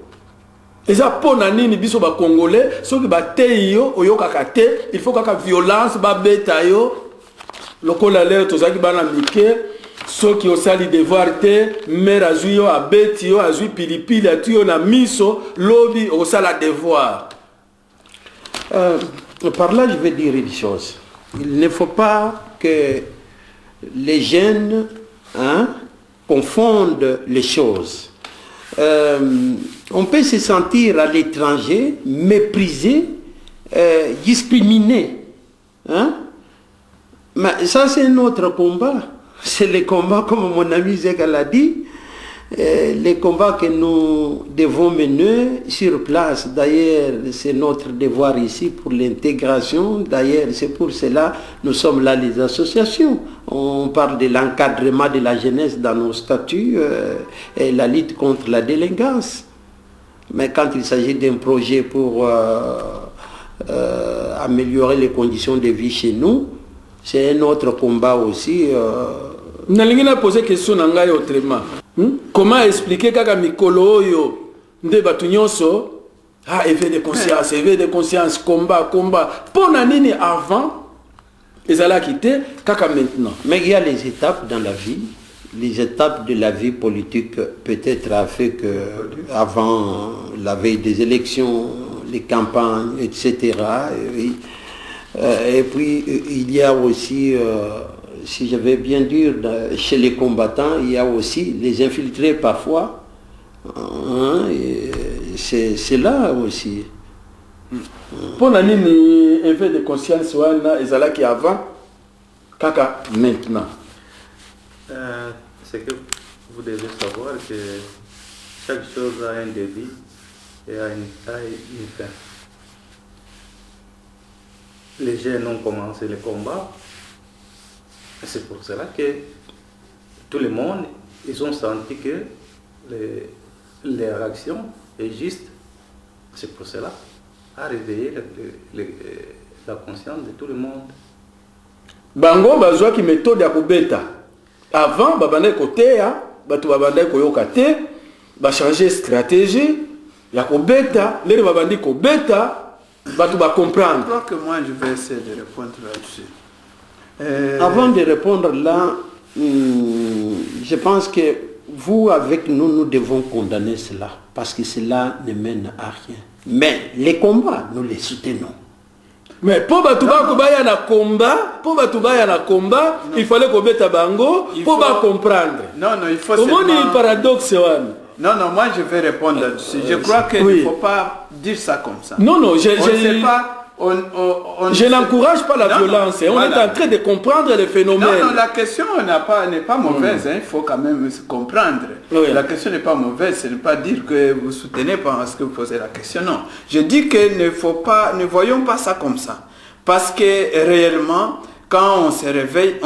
Et ça, pour nani biso ba Congolais, ceux qui battent yo kakate, il faut que la violence ba beta yo. Lokola leo tozaki bana mike, ceux qui ont sali devoir te, mère azuyo abeti yo, azu pilipili atuyo na miso, lobi au sala devoir. Par là, je vais dire une chose. Il ne faut pas que les jeunes confondent les choses. On peut se sentir à l'étranger méprisé, discriminé. Mais ça, c'est notre combat. C'est le combat, comme mon ami Zeka l'a dit, les combats que nous devons mener sur place. D'ailleurs, c'est notre devoir ici pour l'intégration. D'ailleurs, c'est pour cela que nous sommes là, les associations. On parle de l'encadrement de la jeunesse dans nos statuts et la lutte contre la délinquance. Mais quand il s'agit d'un projet pour améliorer les conditions de vie chez nous, c'est un autre combat aussi. Nalingina poser question nangai autrement. Comment expliquer kaka mikolo yo nde batu nyonso éveil de conscience, combat. Pour nini avant ezala quitté kaka maintenant. Mais il y a les étapes dans la vie. Les étapes de la vie politique peut-être a fait que avant la veille des élections, les campagnes, etc. Et puis il y a aussi si je vais bien dire, chez les combattants, il y a aussi les infiltrés parfois. C'est là aussi. Pour nani éveil de conscience wana ezala qui avant kaka maintenant. C'est que vous devez savoir que chaque chose a un début et a une fin. Les jeunes ont commencé le combat. C'est pour cela que tout le monde, ils ont senti que leur action est juste. C'est pour cela à réveiller la conscience de tout le monde. Bango bazwaki méthode ya kobeta. Avant babanda koteya, bato babanda koyoka te, ba changer stratégie ya kobeta, les babandi kobeta, bato ba comprendre. Je crois que moi je vais essayer de répondre là-dessus. Avant de répondre là, je pense que vous, avec nous, nous devons condamner cela, parce que cela ne mène à rien. Mais les combats, nous les soutenons. Mais pour batuba kubaya na combat, il fallait kobeta bango pour ba comprendre. Non, il faut comment seulement... le paradoxe wan? Non, moi je vais répondre là-dessus. Je crois qu'il ne faut pas dire ça comme ça. Non, on ne sait pas. Je n'encourage pas la violence. On est en train de comprendre les phénomènes. Non, la question n'est pas mauvaise. Il faut quand même comprendre. Oui. La question n'est pas mauvaise. Ce n'est pas dire que vous soutenez parce que vous posez la question. Non. Je dis que ne voyons pas ça comme ça. Parce que réellement, quand on se réveille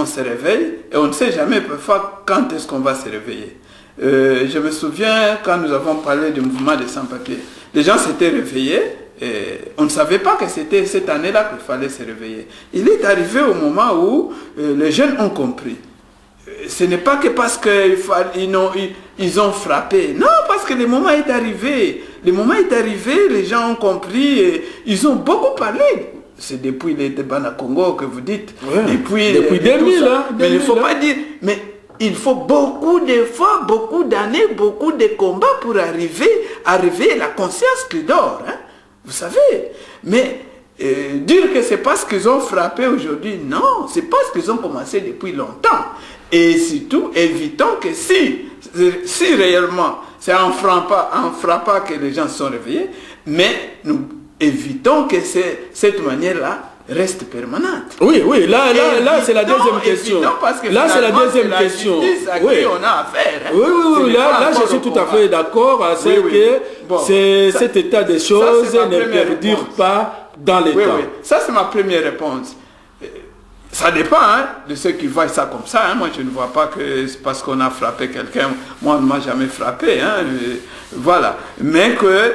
et on ne sait jamais parfois quand est-ce qu'on va se réveiller. Je me souviens quand nous avons parlé du mouvement des sans-papiers. Les gens s'étaient réveillés. On ne savait pas que c'était cette année-là qu'il fallait se réveiller. Il est arrivé au moment où les jeunes ont compris. Ce n'est pas que parce qu'ils ont frappé. Non, parce que le moment est arrivé. Le moment est arrivé, les gens ont compris. Et ils ont beaucoup parlé. C'est depuis les débats à Congo que vous dites. Ouais. Depuis 2000. Hein, mais il ne faut pas dire... Mais il faut beaucoup d'efforts, beaucoup d'années, beaucoup de combats pour arriver à réveiller la conscience qui dort. Hein. Vous savez, mais dire que c'est parce qu'ils ont frappé aujourd'hui, non, c'est parce qu'ils ont commencé depuis longtemps. Et surtout, évitons que si réellement c'est en frappant que les gens sont réveillés, mais nous évitons que cette manière-là reste permanente. Oui, là c'est la deuxième question. Là c'est la deuxième question. Oui, on a affaire. Hein. Oui, là je suis tout à fait d'accord à ce que cet état des choses ne perdure pas dans les temps. Oui, ça c'est ma première réponse. Ça dépend de ceux qui voient ça comme ça. Hein. Moi, je ne vois pas que c'est parce qu'on a frappé quelqu'un. Moi, on ne m'a jamais frappé. Hein. Voilà. Mais que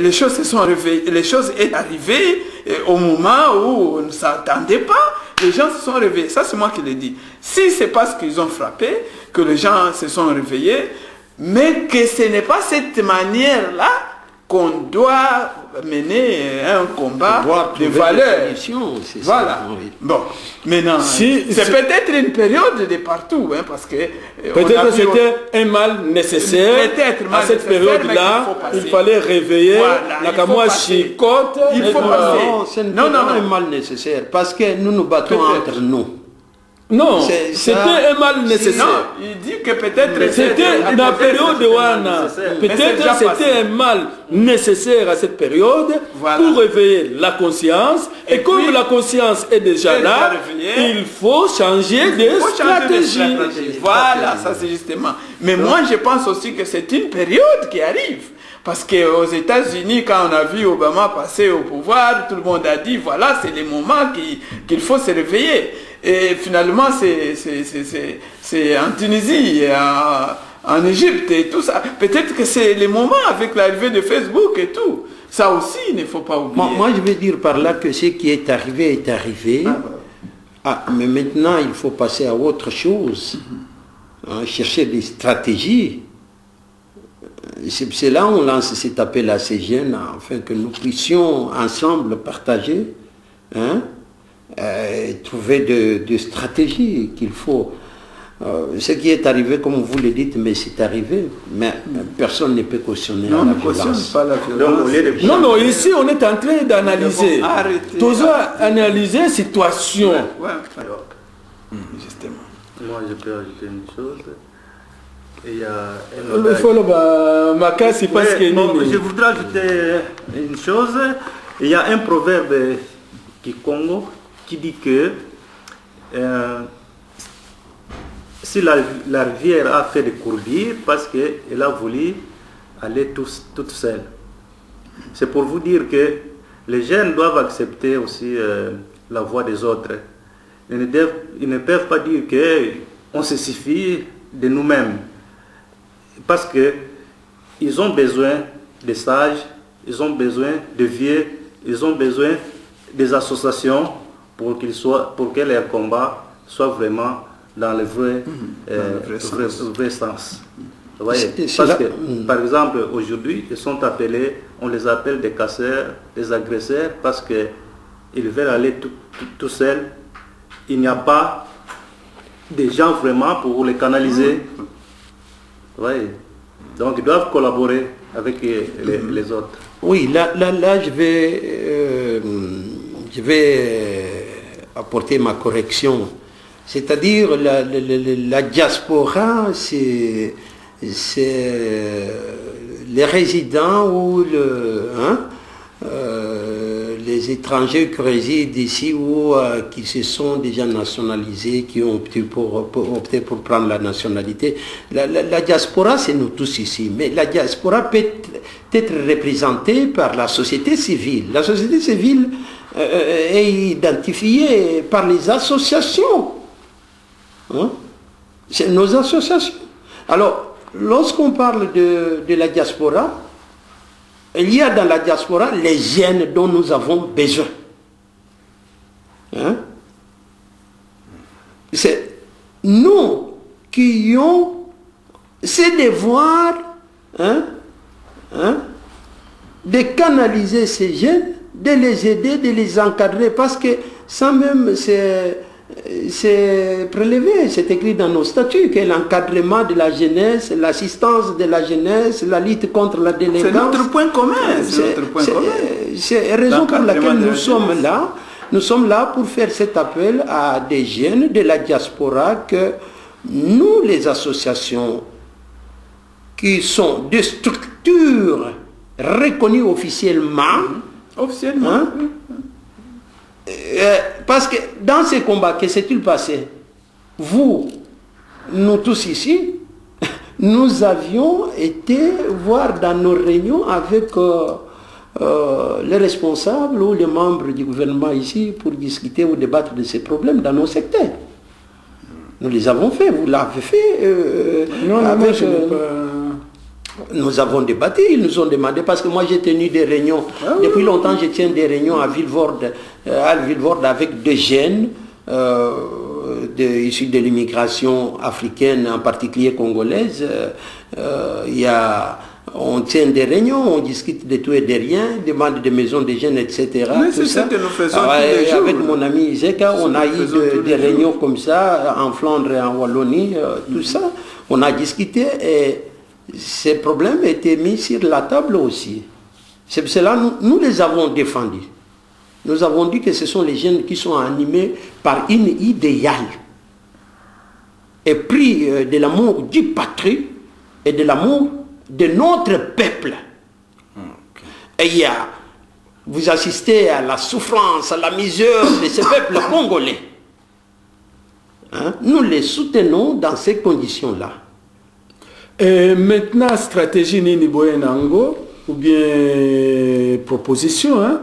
les choses se sont réveillées. Les choses sont arrivées au moment où on ne s'attendait pas. Les gens se sont réveillés. Ça, c'est moi qui l'ai dit. Si c'est parce qu'ils ont frappé que les gens se sont réveillés, mais que ce n'est pas cette manière-là qu'on doit mener un combat de valeurs. Voilà. Bon, maintenant, c'est peut-être une période de partout, hein, parce que peut-être que c'était un mal nécessaire. À cette période-là, il fallait réveiller la Kamoa chicote. Il faut passer. Non, ce n'est pas un mal nécessaire, parce que nous nous battons entre nous. Non, c'était un mal nécessaire. Non, il dit que peut-être c'était la période de Wana. Peut-être c'était un mal nécessaire à cette période pour réveiller la conscience. Et comme la conscience est déjà là, il faut changer de stratégie. Voilà, ça c'est justement. Mais moi je pense aussi que c'est une période qui arrive. Parce qu'aux États-Unis, quand on a vu Obama passer au pouvoir, tout le monde a dit, voilà, c'est le moment qu'il faut se réveiller. Et finalement, c'est en Tunisie, en Égypte et tout ça. Peut-être que c'est le moment avec l'arrivée de Facebook et tout. Ça aussi, il ne faut pas oublier. Moi, je veux dire par là que ce qui est arrivé est arrivé. Mais maintenant, il faut passer à autre chose. Chercher des stratégies. C'est là où on lance cet appel à ces jeunes, afin que nous puissions ensemble partager, trouver des stratégies qu'il faut. Ce qui est arrivé, comme vous le dites, mais c'est arrivé, mais personne ne peut cautionner la violence. Pas la violence. Non, ici on est en train d'analyser. Toujours analyser la situation. Justement. Moi, je peux ajouter une chose. Il y a je voudrais ajouter une chose. Il y a un proverbe qui Congo qui dit que si la rivière a fait des courbiers parce qu'elle a voulu aller toute seule. C'est pour vous dire que les jeunes doivent accepter aussi la voix des autres. Ils ne peuvent pas dire qu'on se suffit de nous-mêmes. Parce qu'ils ont besoin de sages, ils ont besoin de vieux, ils ont besoin des associations pour que les combats soient vraiment dans le vrai, vrai sens. Vous voyez? Parce que, par exemple, aujourd'hui, ils sont appelés, on les appelle des casseurs, des agresseurs, parce qu'ils veulent aller tout seuls. Il n'y a pas de gens vraiment pour les canaliser. Vous voyez? Donc, ils doivent collaborer avec les autres. Oui, là je vais apporter ma correction. C'est-à-dire, la diaspora, c'est les résidents ou les étrangers qui résident ici ou qui se sont déjà nationalisés, qui ont opté pour prendre la nationalité. La diaspora, c'est nous tous ici, mais la diaspora peut être représentée par la société civile. La société civile est identifiée par les associations. C'est nos associations. Alors, lorsqu'on parle de la diaspora, il y a dans la diaspora les jeunes dont nous avons besoin. C'est nous qui avons ce devoir de canaliser ces jeunes, de les aider, de les encadrer, parce que ça même c'est prélevé, c'est écrit dans nos statuts que l'encadrement de la jeunesse, l'assistance de la jeunesse, la lutte contre la délinquance. C'est notre point commun. C'est la raison pour laquelle nous sommes là. Nous sommes là pour faire cet appel à des jeunes de la diaspora que nous, les associations qui sont des structures reconnues officiellement, parce que dans ces combats, que s'est-il passé? Vous, nous tous ici, nous avions été voir dans nos réunions avec les responsables ou les membres du gouvernement ici pour discuter ou débattre de ces problèmes dans nos secteurs. Nous les avons fait, vous l'avez fait. Nous avons débattu, ils nous ont demandé, parce que moi j'ai tenu des réunions, depuis longtemps je tiens des réunions à Vilvoorde avec des jeunes issus de l'immigration africaine, en particulier congolaise. On tient des réunions, on discute de tout et de rien, demande des maisons des jeunes, etc. Mais c'est ça que nous faisons tous les jours. Avec mon ami Zeka, on a eu des réunions comme ça, en Flandre et en Wallonie, tout ça. On a discuté et ces problèmes étaient mis sur la table aussi. C'est pour cela que nous les avons défendus. Nous avons dit que ce sont les jeunes qui sont animés par une idéal et pris de l'amour du patrie et de l'amour de notre peuple. Et vous assistez à la souffrance, à la misère de ce peuple congolais. Nous les soutenons dans ces conditions-là. Et maintenant, stratégie Nini Boyenango, ou bien proposition,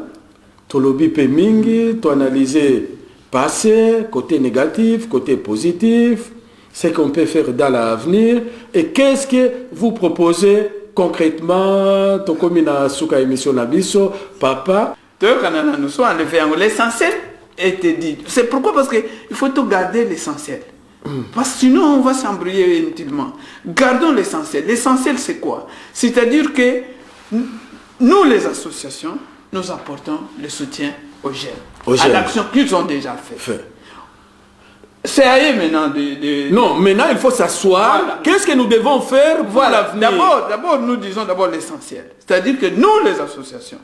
Tolobi Pemingi, tu analyser passé, côté négatif, côté positif, ce qu'on peut faire dans l'avenir, et qu'est-ce que vous proposez concrètement, Tokomina Souka émission Nabiso, papa. L'essentiel était dit. C'est pourquoi? Parce qu'il faut tout garder l'essentiel. Parce que sinon on va s'embrouiller inutilement. Gardons l'essentiel. L'essentiel c'est quoi? C'est-à-dire que nous les associations, nous apportons le soutien aux jeunes. À l'action qu'ils ont déjà fait. C'est à eux maintenant Non, maintenant il faut s'asseoir. Voilà. Qu'est-ce que nous devons faire pour l'avenir? D'abord, nous disons l'essentiel. C'est-à-dire que nous les associations,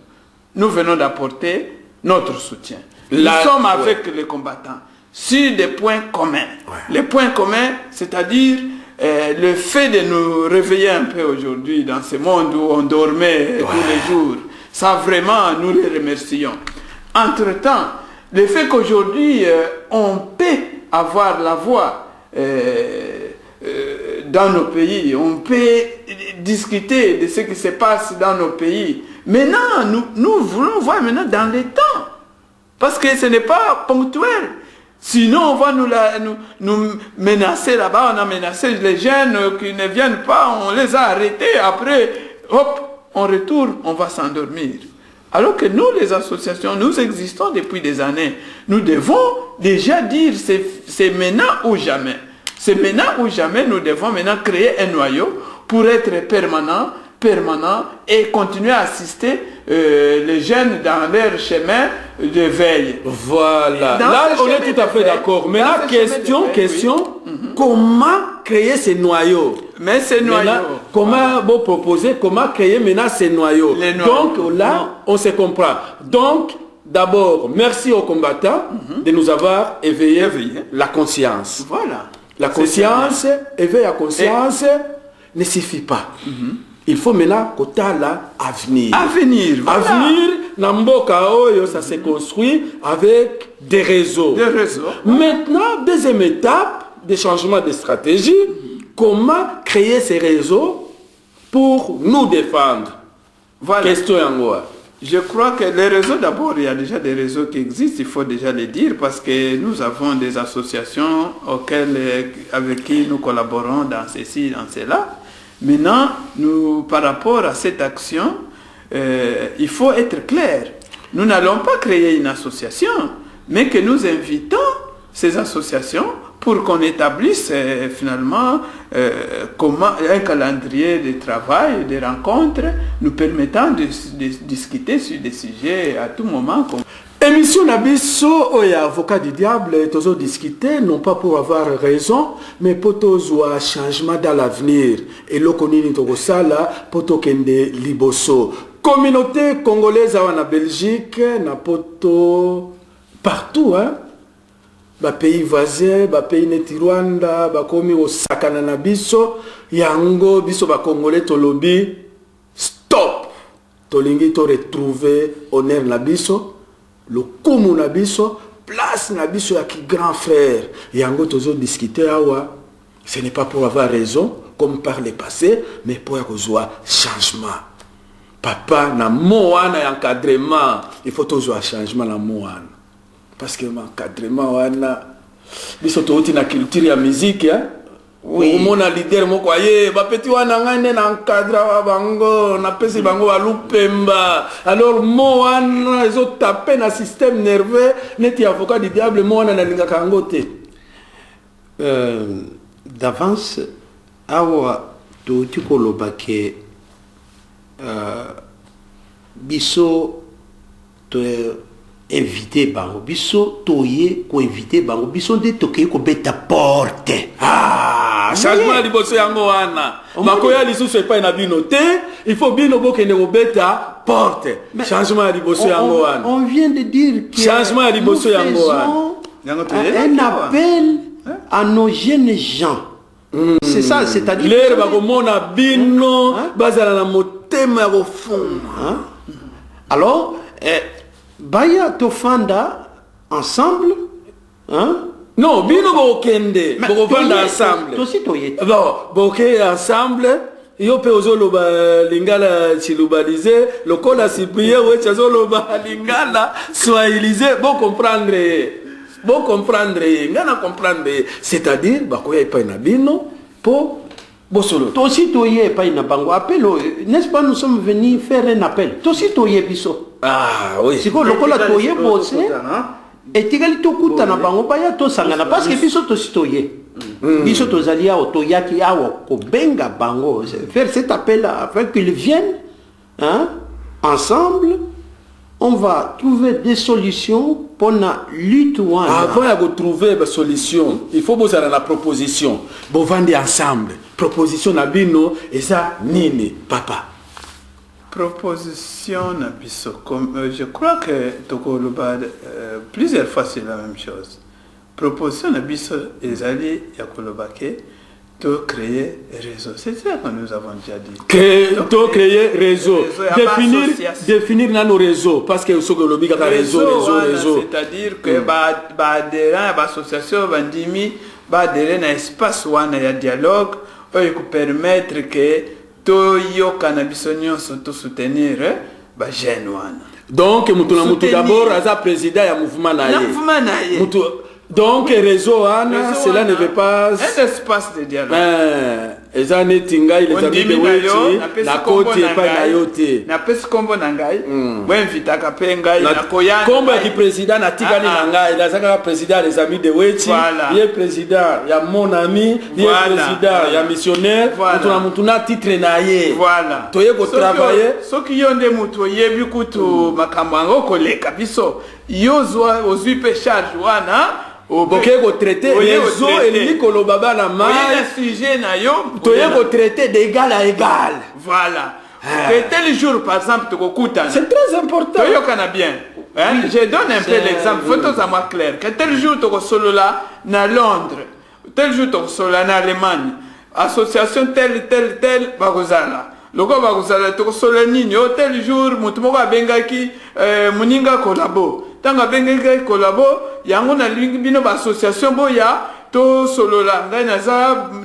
nous venons d'apporter notre soutien. Nous sommes avec les combattants sur des points communs. Les points communs, c'est-à-dire le fait de nous réveiller un peu aujourd'hui dans ce monde où on dormait tous les jours, ça vraiment, nous les remercions. Entre-temps, le fait qu'aujourd'hui, on peut avoir la voix dans nos pays, on peut discuter de ce qui se passe dans nos pays. Maintenant, nous voulons voir maintenant dans les temps, parce que ce n'est pas ponctuel. Sinon, on va nous menacer là-bas, on a menacé les jeunes qui ne viennent pas, on les a arrêtés, après, hop, on retourne, on va s'endormir. Alors que nous, les associations, nous existons depuis des années. Nous devons déjà dire c'est maintenant ou jamais. C'est maintenant ou jamais, nous devons maintenant créer un noyau pour être permanent et continuer à assister les jeunes dans leur chemin de veille. Voilà. Là, on est tout à fait d'accord. Mais la question, comment créer ces noyaux? Mais ces noyaux. Comment vous proposer, comment créer maintenant ces noyaux? Donc là, on se comprend. Donc, d'abord, merci aux combattants de nous avoir éveillé la conscience. Voilà. La conscience, éveiller la conscience ne suffit pas. Il faut maintenant côté là avenir. Voilà. Avenir, Namboka Oyo, ça se construit avec des réseaux. Maintenant, deuxième étape des changements de stratégie, comment créer ces réseaux pour nous défendre? Voilà. Question Yangoa. Je crois que les réseaux, d'abord, il y a déjà des réseaux qui existent, il faut déjà les dire, parce que nous avons des associations avec qui nous collaborons dans ceci, dans cela. Maintenant, par rapport à cette action, il faut être clair. Nous n'allons pas créer une association, mais que nous invitons ces associations pour qu'on établisse finalement un calendrier de travail, de rencontres, nous permettant de discuter sur des sujets à tout moment. Émission Nabiso, oya avocat du diable, toujours discuter, non pas pour avoir raison, mais pour toujours un changement dans l'avenir. Et le konini tokosala, pour tokende liboso. Communauté congolaise en Belgique, na poto partout, hein. Ba pays voisin, ba pays neti Rwanda, ba komi osakana na biso, yango biso ba congolais tolobi, stop. Tolingi to retrouver honneur na biso. Le komu na biso, place na biso ya ki grand frère. Yango tozo discuter awa, ce n'est pas pour avoir raison, comme par le passé, mais pour avoir changement. Papa, na moana et encadrement, il faut toujours un changement na moana. Parce que l'encadrement, biso touti na culture ya musique, hein? Oui. Mon leader moko aye ba petit wana ngane na encadra bango na pesi bango alupemba alors mo wana zo taper na système nerveux neti avocat du diable mo wana na linga kango te d'avance awa touti koloba ke biso to invité bango biso toye ko invité bango biso de toke ko beta porte changement liboso yango wana makoya lisusu epai na bino te il faut bino bokende kobeta porte changement liboso yango wana on vient de dire que changement liboso yango wana un appel à nos jeunes gens. C'est ça, c'est-à-dire l'air bakomona bino bazala na motema ya kofuma. Alors baya tofanda ensemble, hein? Non, bino bokende, bokofanda ensemble. Tosi toye. Bon, boke ensemble. Yo pe ozoloba lingala chilubalize, lokola sipriye wecha zoloba lingala swahilize, bon comprendre, ngana comprendre, c'est-à-dire bakoya epai na bino po bosolo. Tosi toye epai na bango appelo, n'est-ce pas nous sommes venus faire un appel. Tosi toye biso. Ah oui. Siko lokola toye bosse. Et tigali tokuta na bango pa ya to sangana parce que biso tosi toye. Biso tozali ya otoyaki awo ko benga bango faire cet appel afin qu'ils viennent, hein, ensemble. On va trouver des solutions pour la lutte. Avant de trouver des solutions, il faut vous avoir la proposition. Vous vendez ensemble. Proposition na bino et ça nini papa. Proposition na biso comme je crois que Tokoloba plusieurs fois c'est la même chose. Proposition na biso ezali ya kolobake de créer réseau. C'est ça que nous avons déjà dit. Créer réseau. Définir nos réseaux. Parce que ce que le réseau. C'est-à-dire que adhérents à l'association bandimi adhérents à espace où il y a dialogue pour permettre que tout le cannabis soit soutenir les jeunes. Donc, d'abord, le président du mouvement. Donc, réseau, cela ne veut pas... Un espace de dialogue. eza neti ngai les amis de Weti na koti epai na yo te napesi kombo na ngai boinvitaka mpe ngai nakoyana kombo ya président natikali na ngai nazaka président les amis de Weti ye président ya mon ami ye président ya missionnaire mutu na titre na ye toye kotravailler soki yo nde mutu oyebi kutu makambo yango koleka biso yo ozwi mpe charge wana boke ko traiter réseau et koloba bana mai sujet na yo toye ko traiter d'égal à égal voilà que tel jour par exemple to kokutana c'est très important toyo kana bien je donne un peu l'exemple photos à moi clair que tel jour to ko solola na Londres tel jour to ko solola na Allemagne association tel bakozala loko bakozala to ko solola nini tel jour mutu moko abengaki muninga kolabo tanga bengeke kolabo yango na lingi bino ba association boya to solola ngai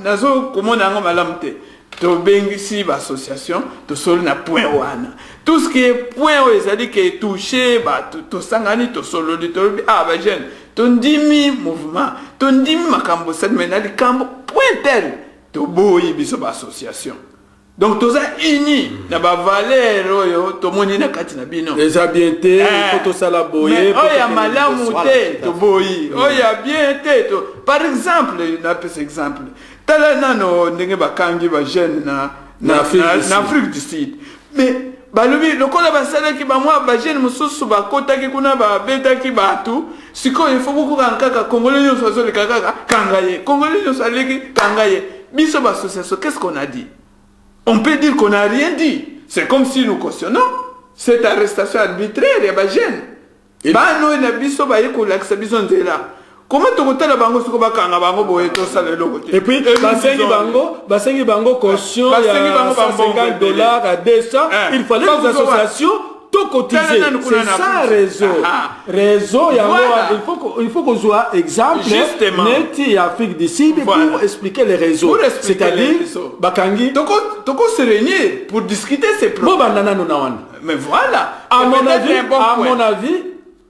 nazo komona yango malamu te to bengisi ba association to solo na point wana tout ce qui est point où ezali que toucher ba to sangani to solo to ba jeune to ndimi mouvement to ndimi makambo cette menali kambo point tel to boyi biso ba association. Donc tous ça unis na ba valeur oyo to moni na kati na bino les habienté photo sala boye oh ya malamu te to boyi oh ya bien te to par exemple na pes exemple tala nano ndenge bakangi ba jeune na Afrique du Sud mais balobi lokola basala ki ba mwa ba jeune mususu ba kota ki kuna ba beta ki batu siko il faut beaucoup kaka congolais yo so le kaka kangaye congolais yo so le kangaye biso ba association qu'est-ce qu'on a dit? On peut dire qu'on n'a rien dit. C'est comme si nous cautionnons cette arrestation arbitraire ya bajene. Bano na biso ba yeko laksa biso nzela. Comment to kotala bango siko bakanga bango boye to sala loko te. Et puis basengi bango caution ya $150 à 200. Il fallait les associations tout cotiser. C'est ça réseau il faut qu'on soit exemple neti Afrique du Sud pour expliquer les réseaux, c'est-à-dire bakangi toko se réunir pour discuter ces problèmes. Mais voilà, à mon avis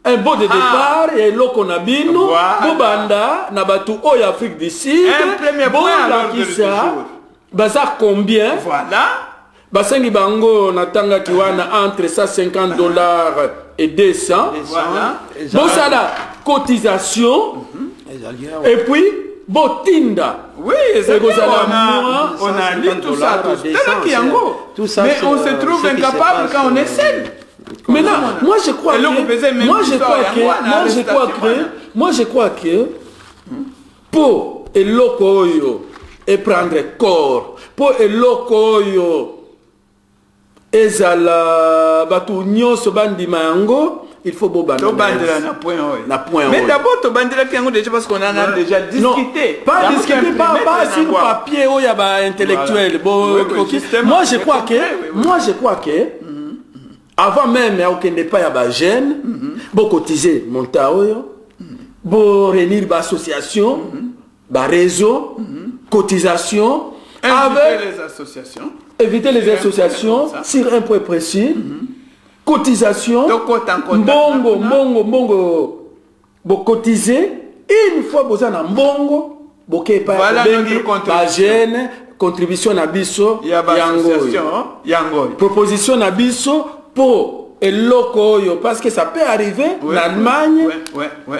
un bon de départ et lokonabino bobanda na batu oyo Afrique du Sud un premier point alors de jour bazar combien voilà basengi bango natanga kiwana entre $150 et 200 voilà bosala cotisation et puis botinda oui on a lu tout ça tout ça mais on se trouve incapable quand on est seul. Maintenant moi je crois que pour eloko oyo et prendre corps pour eloko oyo ezala batu nyonso bandima yango il faut bobanda na point mais d'abord to bandela yango déjà parce qu'on en a déjà discuté pas discuter pas sur papier ou ya ba intellectuel moi je crois que avant même okende pas ya ba jeune bo cotiser monta oyo bo réunir ba association ba réseau cotisation avec les associations éviter les associations sur un point précis cotisation mbongo bo cotiser une fois boza na mbongo boke pa ba jeune contribution na biso yango proposition na biso pour eloko oyo parce que ça peut arriver en Allemagne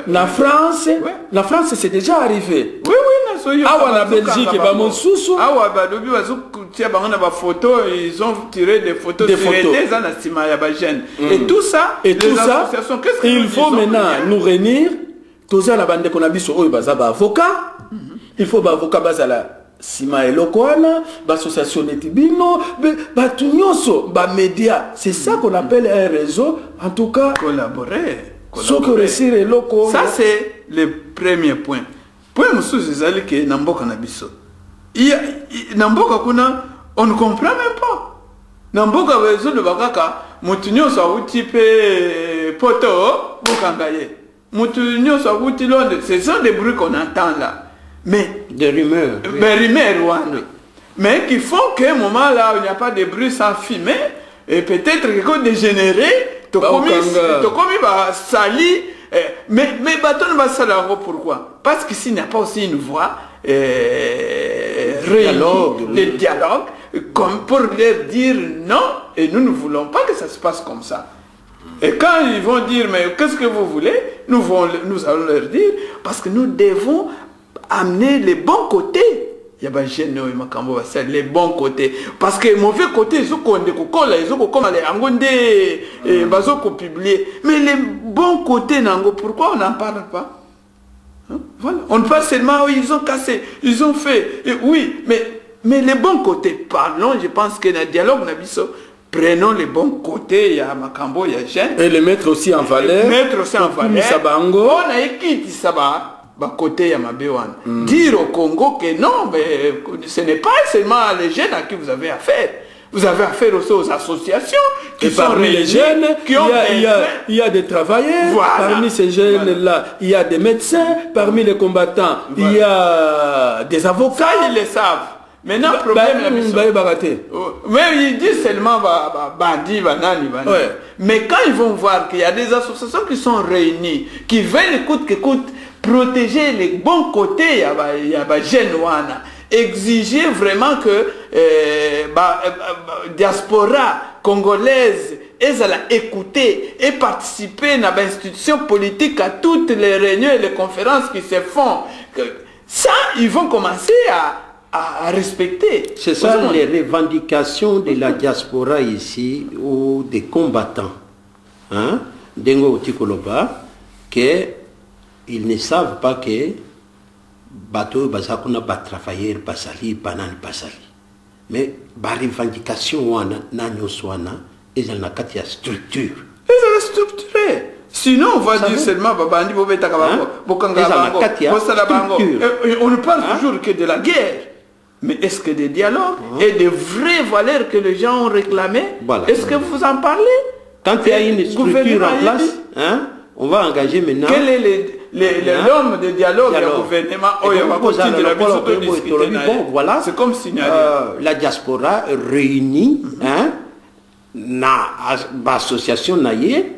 na France na France c'est déjà arrivé na Belgique ba mosusu badobi bazokutia bango na ba photos ils ont tiré des photos des na sima ya ba jeune et tout ça il faut maintenant nous réunir toza la bande qu'on a biso oyo baza ba avocat il faut ba avocat bazala sima eloko wana ba association netibino ba tunyoso ba média c'est ça qu'on appelle un réseau en tout cas collaborer ça c'est le premier point. Point mususu ezali ke na mboka na biso na mboka kuna on ne comprend même pas na mboka bezo de bakaka mutu nyonso awuti pe poto bokangaye mutu nyonso awuti Londres ce sont des bruits qu'on entend là mais des rumeurs mais qui font qu'à un moment là il n'y a pas de bruit sans fumer et peut-être que dégénéré to komi ba sali mais baton va ça là pourquoi parce que s'il n'y a pas aussi une voix le dialogue, comme pour leur dire non, et nous ne voulons pas que ça se passe comme ça. Et quand ils vont dire, mais qu'est-ce que vous voulez, nous allons leur dire, parce que nous devons amener les bons côtés. Il y a les bons côtés. Parce que les mauvais côtés, ils ont publié. Mais les bons côtés, pourquoi on n'en parle pas? Voilà. On ne parle seulement, oui, ils ont cassé, ils ont fait. Et oui, mais les bons côtés, parlons, je pense que dans le dialogue, prenons les bons côtés, il y a Makambo, il y a Jeanne. Et les mettre aussi en valeur. Mettre aussi en valeur. On a écrit ça, côté Yamabewan. Dire au Congo que non, mais ce n'est pas seulement les jeunes à qui vous avez affaire. Vous avez affaire aussi aux associations qui sont parmi les jeunes, il y a des travailleurs, voilà. Parmi ces jeunes-là, il y a des médecins, parmi les combattants, il y a des avocats. Ça, ils le savent. Maintenant, le problème, mais ils disent seulement bandit, banani. Ouais. Mais quand ils vont voir qu'il y a des associations qui sont réunies, qui veulent coûte que coûte protéger les bons côtés, il y a Genoana, exiger vraiment que diaspora congolaise elles allaient écouter et participer dans l'institution politique à toutes les réunions et les conférences qui se font. Ça, ils vont commencer à respecter. C'est ça les revendications de la diaspora ici ou des combattants. Hein? Dengo Tikoloba, qu'ils ne savent pas que bateau bazakuna ba travailler basali banane basali. Mais ba revendication wana nanyo swana ils ont une structure. Ils ont structuré. Sinon on va dire seulement babandi bobeta kabako bokanga bango bosala bango. On ne parle toujours que de la guerre. Mais est-ce que des dialogues et des vraies valeurs que les gens ont réclamées, est-ce que vous en parlez? Quand il y a une structure en place, on va engager maintenant. Quel est l'homme de dialogue au gouvernement? Voilà. C'est comme signalé. La diaspora réunie, l'association naïe,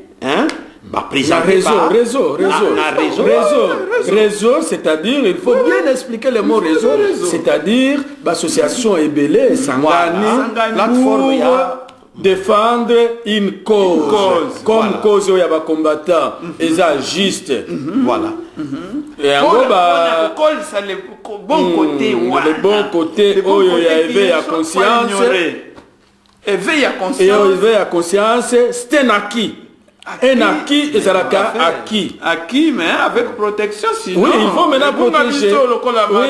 réseau, c'est-à-dire, il faut bien expliquer le mot réseau, c'est-à-dire l'association Ebélé, Sangani, plateforme défendre une cause, comme cause où il y a des combattants, et ça juste, voilà. Et en gros, c'est le bon côté, le bon côté où il y a éveil à conscience, éveil à conscience, c'est un acquis. Un acquis et ça acquis. Acquis, mais avec protection, sinon. Oui, il faut maintenant protéger. Oui,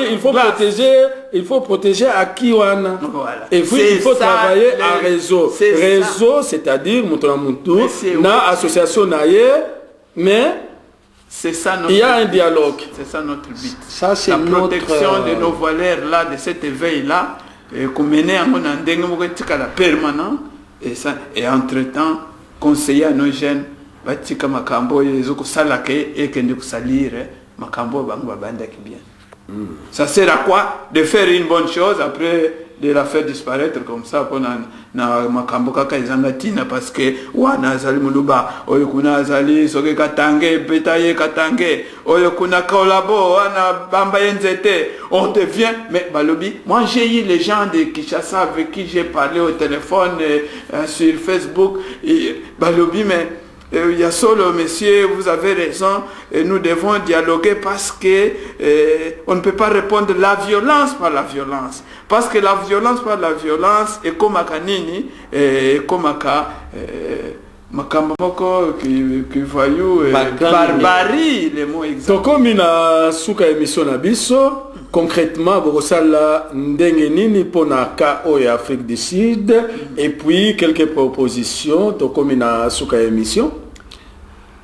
il faut protéger acquis. Voilà. Et puis, il faut travailler en réseau. Réseau, c'est-à-dire, na association naïe, mais c'est ça il y a un dialogue. C'est ça notre but. Ça, c'est la protection de nos valeurs là, de cet éveil là, qu'on menait à mon permanent. Et entre-temps, conseiller à nos jeunes, batika makambo yezuko salake et kende kusalire makambo bango babanda qui bien. Ça sert à quoi? De faire une bonne chose après de la faire disparaître comme ça pour na makambo kaka izangatina parce que wana azali muluba oyo kuna azali soke katange betaye katange oyo kuna kolabo wana bamba yenzete on devient mais balobi moi j'ai eu les gens de Kinshasa avec qui j'ai parlé au téléphone sur Facebook et balobi mais il y a solo, monsieur, vous avez raison, et nous devons dialoguer parce que on ne peut pas répondre la violence par la violence. Parce que la violence par la violence est comme Akanini, et comme Makamboko qui voyou, barbarie, les mots exacts. Donc, comme souka émission nabiso, concrètement, Borosala Ndengenini Ponaka au Afrique du Sud, et puis quelques propositions, donc comme souka émission.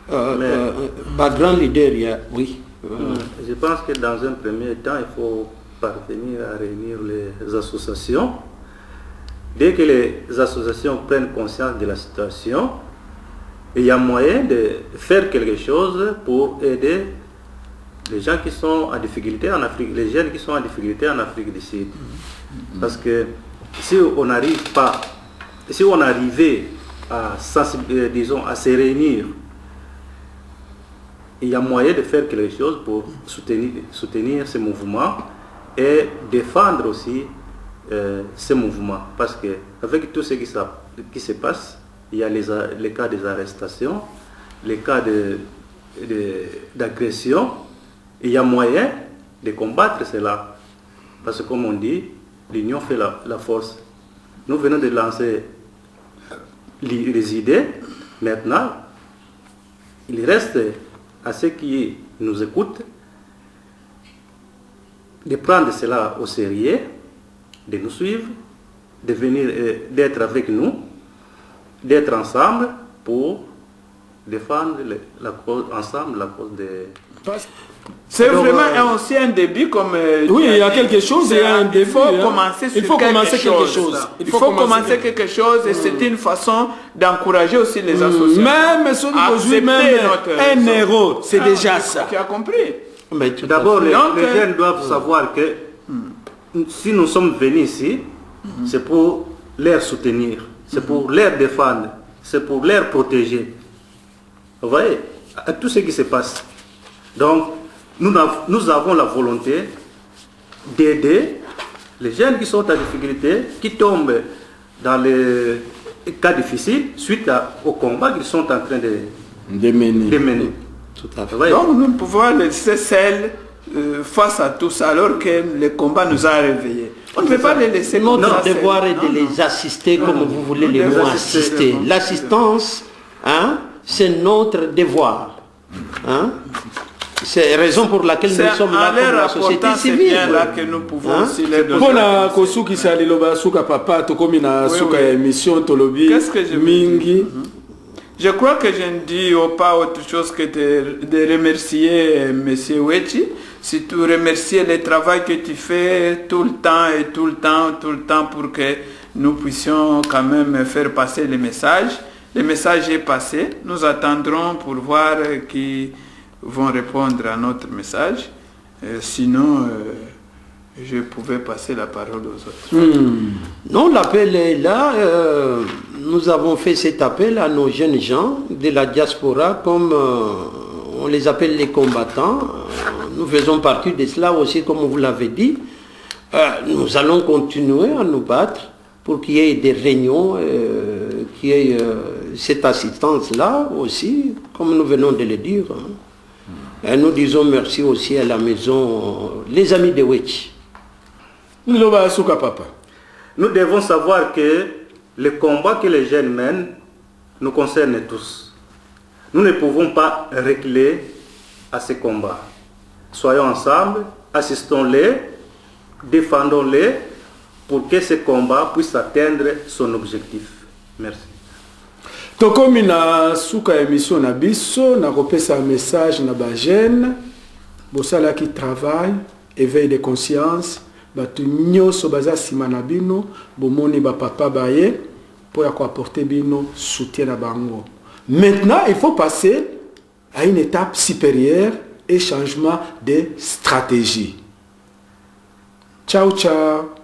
Grand leader, oui. Je pense que dans un premier temps, il faut parvenir à réunir les associations. Dès que les associations prennent conscience de la situation, il y a moyen de faire quelque chose pour aider les gens qui sont en difficulté en Afrique, les jeunes qui sont en difficulté en Afrique du Sud. Parce que si on n'arrive pas, si on arrivait à, disons, à se réunir, il y a moyen de faire quelque chose pour soutenir ce mouvement et défendre aussi ce mouvement. Parce que avec tout ce qui se passe, il y a les cas des arrestations, les cas d'agression. Il y a moyen de combattre cela. Parce que comme on dit, l'union fait la force. Nous venons de lancer les idées. Maintenant, il reste à ceux qui nous écoutent de prendre cela au sérieux, de nous suivre, de venir, d'être avec nous, d'être ensemble pour défendre ensemble la cause des... C'est vraiment aussi un début comme... oui, il y a quelque chose, il y a un début. Il faut commencer quelque chose. Il faut commencer quelque chose et c'est une façon d'encourager aussi les associations. Même aujourd'hui, même un héros, c'est déjà ça. Tu as compris? D'abord, les jeunes doivent savoir que si nous sommes venus ici, c'est pour les soutenir, c'est pour les défendre, c'est pour les protéger. Vous voyez, à tout ce qui se passe. Donc, nous avons la volonté d'aider les jeunes qui sont en difficulté, qui tombent dans les cas difficiles suite au combat qu'ils sont en train de mener. Tout à fait. Donc, nous pouvons laisser celles face à tout ça alors que le combat nous a réveillés. On ne peut pas les laisser comme ça. Notre devoir est de les assister comme vous voulez les mots assister. L'assistance, hein, c'est notre devoir. Hein? C'est la raison pour laquelle nous sommes là pour la société civile. C'est là que nous pouvons aussi les donner. Pona kosuki sa liloba suka papa tokomi na suka ya émission tolobi mingi. Je crois que je ne dis pas autre chose que de remercier M. Wechi, surtout remercier le travail que tu fais tout le temps pour que nous puissions quand même faire passer le message. Le message est passé, nous attendrons pour voir qui vont répondre à notre message. Sinon, je pouvais passer la parole aux autres. Non, l'appel est là. Nous avons fait cet appel à nos jeunes gens de la diaspora, comme on les appelle les combattants. Nous faisons partie de cela aussi, comme vous l'avez dit. Nous allons continuer à nous battre pour qu'il y ait des réunions, qu'il y ait cette assistance-là aussi, comme nous venons de le dire. Et nous disons merci aussi à la maison, les amis de Wechi. Nous devons savoir que le combat que les jeunes mènent nous concerne tous. Nous ne pouvons pas reculer à ce combat. Soyons ensemble, assistons-les, défendons-les pour que ce combat puisse atteindre son objectif. Merci. Tokomi na suka émission na biso na kopesa message na ba jeune bosala qui travail éveil de conscience batu nyoso baza sima na bino bomoni ba papa baye pour apporter bino soutien na bango. Maintenant, il faut passer à une étape supérieure et changement de stratégie. Ciao ciao.